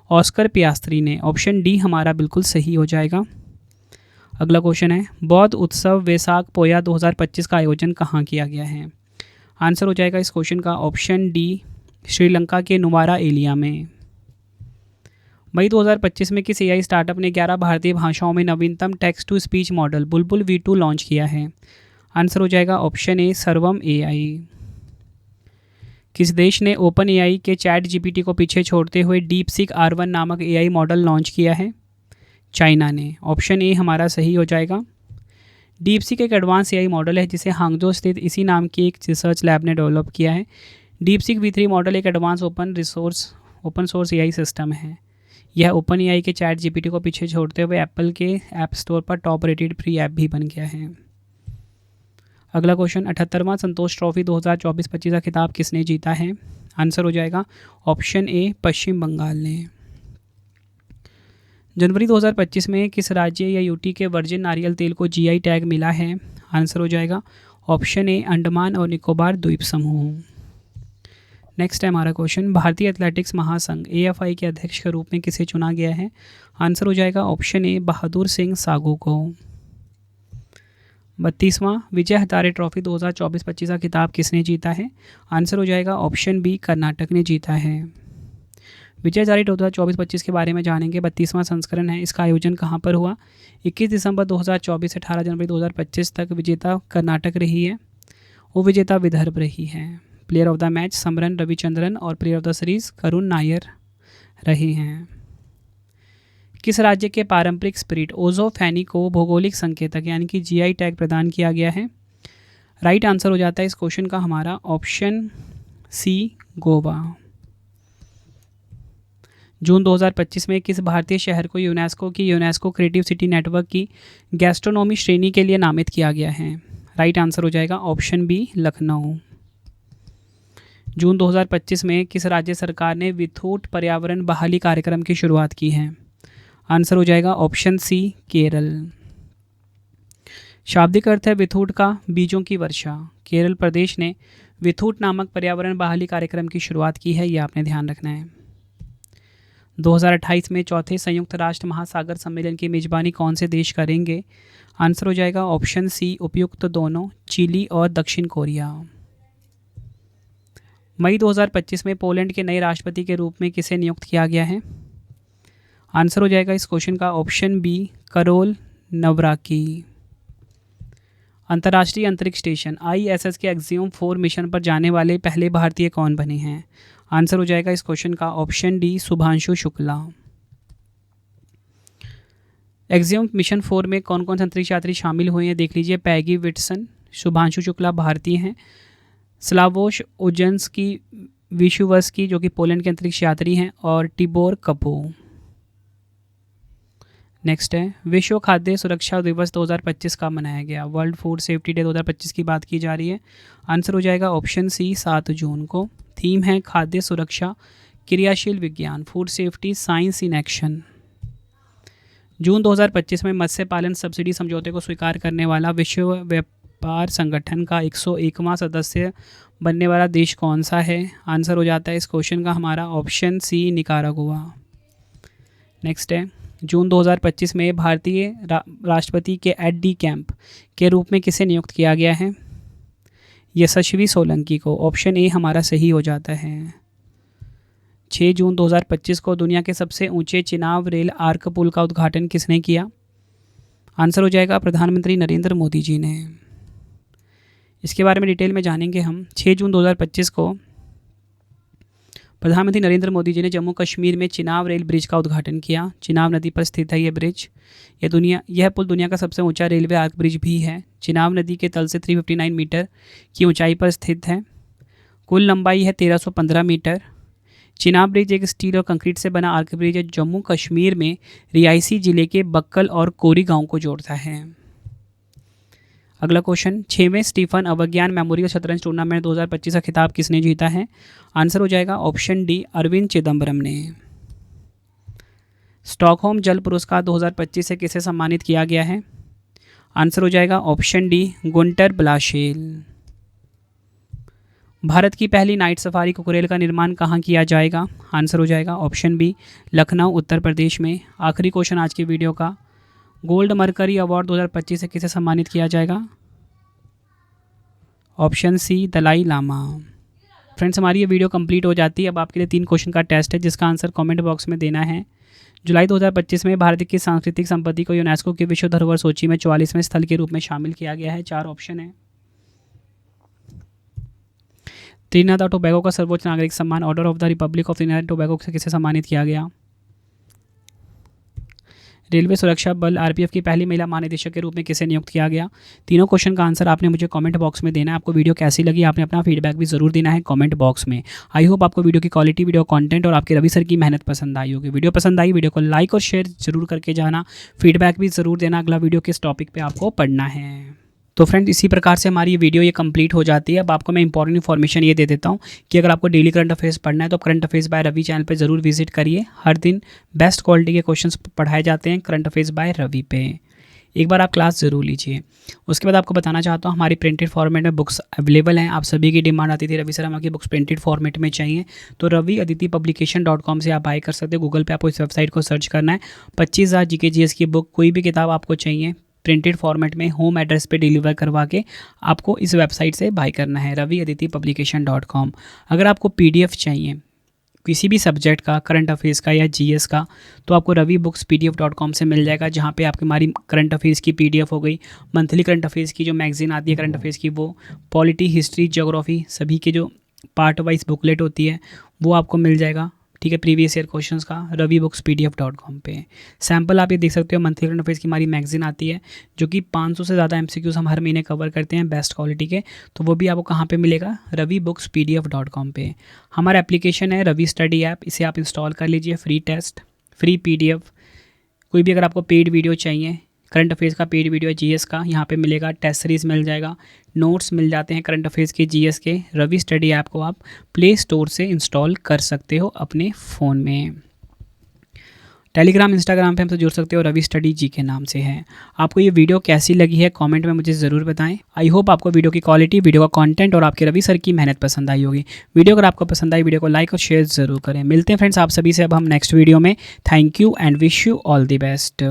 ऑस्कर पियास्त्री ने। ऑप्शन डी हमारा बिल्कुल सही हो जाएगा। अगला क्वेश्चन है, बौद्ध उत्सव वैसाख पोया 2025 का आयोजन कहाँ किया गया है? आंसर हो जाएगा इस क्वेश्चन का ऑप्शन डी, श्रीलंका के नुवारा एलिया में। मई 2025 में किस एआई स्टार्टअप ने 11 भारतीय भाषाओं में नवीनतम text to speech model Bulbul V2 launch किया है? आंसर हो जाएगा ऑप्शन ए, सर्वम एआई। किस देश ने ओपन एआई के चैट जीपीटी को पीछे छोड़ते हुए डीपसीक R1 नामक एआई मॉडल लॉन्च किया है? चाइना ने। ऑप्शन ए हमारा सही हो जाएगा। डीपसीक एक एडवांस एआई मॉडल है जिसे हांगजो स्थित इसी नाम की एक रिसर्च लैब ने डेवलप किया है। डीपसीक V3 मॉडल एक advance open source AI system है। यह ओपन एआई के चैट जीपीटी को पीछे छोड़ते हुए एप्पल के ऐप स्टोर पर टॉप रेटेड फ्री ऐप भी बन गया है। अगला क्वेश्चन, 78वां संतोष ट्रॉफी 2024-25 का खिताब किसने जीता है? आंसर हो जाएगा ऑप्शन ए, पश्चिम बंगाल ने। जनवरी 2025 में किस राज्य या यूटी के वर्जिन नारियल तेल को जीआई टैग मिला है? आंसर हो जाएगा ऑप्शन ए, अंडमान और निकोबार द्वीप समूह। नेक्स्ट है हमारा क्वेश्चन, भारतीय एथलेटिक्स महासंघ AFI के अध्यक्ष के रूप में किसे चुना गया है? आंसर हो जाएगा ऑप्शन ए, बहादुर सिंह सागू को। 32वां विजय हजारे ट्रॉफी 2024-25 का खिताब किसने जीता है? आंसर हो जाएगा ऑप्शन बी, कर्नाटक ने जीता है। विजय हजारे 2024-25 के बारे में जानेंगे। 32वां संस्करण है, इसका आयोजन कहाँ पर हुआ? 21 दिसंबर 2024 से 18 जनवरी 2025 तक। विजेता कर्नाटक रही है, उपविजेता विदर्भ रही है। Player of the match Samran Ravichandran और player of the series Karun Nair रहे हैं। किस राज्य के पारंपरिक स्पिरिट ओजो फैनी को भौगोलिक संकेतक यानी कि जीआई टैग प्रदान किया गया है? राइट आंसर हो जाता है इस क्वेश्चन का हमारा ऑप्शन सी, गोवा। जून 2025 में किस भारतीय शहर को यूनेस्को क्रिएटिव सिटी नेटवर्क की गैस्ट्रोनॉमी श्रेणी के लिए नामित किया गया है? राइट आंसर हो जाएगा ऑप्शन बी, लखनऊ। जून 2025 में किस राज्य सरकार ने विथूट पर्यावरण बहाली कार्यक्रम की शुरुआत की है? आंसर हो जाएगा ऑप्शन सी, केरल। शाब्दिक अर्थ है विथूट का बीजों की वर्षा। केरल प्रदेश ने विथूट नामक पर्यावरण बहाली कार्यक्रम की शुरुआत की है, यह आपने ध्यान रखना है। 2028 में चौथे संयुक्त राष्ट्र महासागर सम्मेलन की मेजबानी कौन से देश करेंगे? आंसर हो जाएगा ऑप्शन सी, उपयुक्त दोनों, चिली और दक्षिण कोरिया। मई 2025 में पोलैंड के नए राष्ट्रपति के रूप में किसे नियुक्त किया गया है? आंसर हो जाएगा इस क्वेश्चन का ऑप्शन बी, करोल नवराकी। अंतर्राष्ट्रीय अंतरिक्ष स्टेशन ISS के एक्सियम 4 मिशन पर जाने वाले पहले भारतीय कौन बने हैं? आंसर हो जाएगा इस क्वेश्चन का option D, Shubhanshu Shukla. Axiom mission 4 में कौन कौन से अंतरिक्ष यात्री शामिल हुए हैं देख लीजिए। पैगी विट्सन, शुभांशु शुक्ला भारतीय हैं, स्लावोश ओजन्स्की विशुवस्की जो कि पोलैंड के अंतरिक्ष यात्री हैं, और टिबोर कपो। नेक्स्ट है, विश्व खाद्य सुरक्षा दिवस 2025 का मनाया गया? वर्ल्ड फूड सेफ्टी डे 2025 की बात की जा रही है। आंसर हो जाएगा ऑप्शन सी, 7 जून को। थीम है खाद्य सुरक्षा, क्रियाशील विज्ञान, food safety, science in action. जून 2025 में मत्स्य पालन सब्सिडी समझौते को स्वीकार करने वाला विश्व व्यापार संगठन का 101वां सदस्य बनने वाला देश कौन सा है? आंसर हो जाता है इस क्वेश्चन का हमारा ऑप्शन सी, निकारागुआ। नेक्स्ट है, जून 2025 में भारतीय राष्ट्रपति के एड कैंप के रूप में किसे नियुक्त किया गया है? यशस्वी सोलंकी को। ऑप्शन ए हमारा सही हो जाता है। 6 जून 2025 को दुनिया के सबसे ऊंचे चिनाब रेल आर्क पुल का उद्घाटन किसने किया? आंसर हो जाएगा प्रधानमंत्री नरेंद्र मोदी जी ने। इसके बारे में डिटेल में जानेंगे हम। 6 जून 2025 को प्रधानमंत्री नरेंद्र मोदी जी ने जम्मू कश्मीर में चिनाब रेल ब्रिज का उद्घाटन किया। चिनाब नदी पर स्थित है ये ब्रिज। यह पुल दुनिया का सबसे ऊंचा रेलवे आर्क ब्रिज भी है। चिनाब नदी के तल से 359 मीटर की ऊंचाई पर स्थित है। कुल लंबाई है 1315 मीटर। चिनाब ब्रिज एक स्टील और कंक्रीट से बना आर्क ब्रिज है। जम्मू कश्मीर में रियासी जिले के बक्कल और कोरी गांव को जोड़ता है। अगला क्वेश्चन, 6वें स्टीफन अवज्ञान मेमोरियल शतरंज टूर्नामेंट 2025 का खिताब किसने जीता है? आंसर हो जाएगा ऑप्शन डी, अरविंद चिदम्बरम ने। स्टॉकहोम जल पुरस्कार 2025 से किसे सम्मानित किया गया है? आंसर हो जाएगा ऑप्शन डी, गुंटर ब्लाशेल। भारत की पहली नाइट सफारी कुकरेल का निर्माण कहाँ किया जाएगा? आंसर हो जाएगा ऑप्शन बी, लखनऊ उत्तर प्रदेश में। आखिरी क्वेश्चन आज की वीडियो का, गोल्ड मरकरी अवार्ड 2025 से किसे सम्मानित किया जाएगा? Option C, Dalai Lama. Friends, हमारी ये वीडियो कंप्लीट हो जाती है। अब आपके लिए 3 क्वेश्चन का टेस्ट है जिसका आंसर कमेंट बॉक्स में देना है। जुलाई 2025 में भारत की सांस्कृतिक संपत्ति को यूनेस्को की विश्व धरोहर सूची में 44वें स्थल के रूप में शामिल किया गया है। 4 ऑप्शन है। त्रिनिदाद और टोबैगो का सर्वोच्च नागरिक सम्मान order of the Republic of Trinidad and Tobago से किसे सम्मानित किया गया? रेलवे सुरक्षा बल आरपीएफ की पहली महिला महानिदेशक के रूप में किसे नियुक्त किया गया? तीनों क्वेश्चन का आंसर आपने मुझे कमेंट बॉक्स में देना है। आपको वीडियो कैसी लगी आपने अपना फीडबैक भी जरूर देना है कमेंट बॉक्स में। आई होप आपको वीडियो की क्वालिटी, वीडियो कंटेंट और आपके रवि सर की मेहनत पसंद आई होगी। वीडियो पसंद आई, वीडियो को लाइक और शेयर जरूर करके जाना। फीडबैक भी जरूर देना अगला वीडियो किस टॉपिक पर आपको पढ़ना है। तो फ्रेंड्स, इसी प्रकार से हमारी ये वीडियो ये कंप्लीट हो जाती है। अब आपको मैं इंपॉर्टेंट इन्फॉर्मेशन ये दे देता हूँ कि अगर आपको डेली करंट अफेयर्स पढ़ना है तो current affairs by Ravi channel पे ज़रूर विजिट करिए। हर दिन बेस्ट क्वालिटी के क्वेश्चंस पढ़ाए जाते हैं करंट अफेयर्स बाय रवि पे। एक बार आप क्लास ज़रूर लीजिए। उसके बाद आपको बताना चाहता हूँ हमारी प्रिंटेड फॉर्मेट में बुक्स अवेलेबल हैं। आप सभी की डिमांड आती थी रवि सर हमारी बुक्स प्रिंटेड फॉर्मेट में चाहिए, तो रवि अदिति publication.com से आप बाय कर सकते हो। गूगल पे आपको इस वेबसाइट को सर्च करना है। 25,000 जीके जीएस की बुक, कोई भी किताब आपको चाहिए प्रिंटेड फॉर्मेट में होम एड्रेस पे डिलीवर करवा के आपको इस वेबसाइट से बाय करना है, रवि अदिति publication.com। अगर आपको पीडीएफ चाहिए किसी भी सब्जेक्ट का, करंट अफेयर्स का या जीएस का, तो आपको रवि बुक्स pdf.com से मिल जाएगा, जहाँ पे आपकी हमारी करंट अफेयर्स की पीडीएफ हो गई, मंथली करंट अफेयर्स की जो मैगजीन आती है करंट अफेयर्स की, वो पॉलिटी, हिस्ट्री, ज्योग्राफी सभी के जो पार्ट वाइज बुकलेट होती है वो आपको मिल जाएगा। ठीक है, प्रीवियस ईयर क्वेश्चंस का रवि बुक्स pdf.com पे सैम्पल आप ये देख सकते हो। मंथली करंट अफेयर्स की हमारी मैगजीन आती है जो कि 500 से ज़्यादा एमसीक्यूज हम हर महीने कवर करते हैं बेस्ट क्वालिटी के, तो वो भी आपको कहाँ पे मिलेगा? रवि बुक्स pdf.com पे। हमारा एप्लीकेशन है रवि स्टडी ऐप, इसे आप इंस्टॉल कर लीजिए। फ्री टेस्ट, फ्री पीडीएफ, कोई भी अगर आपको पेड वीडियो चाहिए, करंट अफेयर्स का पेड वीडियो है जीएस का, यहाँ पे मिलेगा। टेस्ट सीरीज़ मिल जाएगा, नोट्स मिल जाते हैं करंट अफेयर्स के जीएस के। रवि स्टडी ऐप को आप प्ले स्टोर से इंस्टॉल कर सकते हो अपने फ़ोन में। टेलीग्राम, इंस्टाग्राम पे हमसे जुड़ सकते हो, रवि स्टडी जी के नाम से है। आपको ये वीडियो कैसी लगी है कमेंट में मुझे ज़रूर बताएं। आई होप आपको वीडियो की क्वालिटी, वीडियो का कंटेंट और आपके रवि सर की मेहनत पसंद आई होगी। वीडियो अगर आपको पसंद आई वीडियो को लाइक और शेयर ज़रूर करें। मिलते हैं फ्रेंड्स आप सभी से अब हम नेक्स्ट वीडियो में। Thank you and wish you all the best.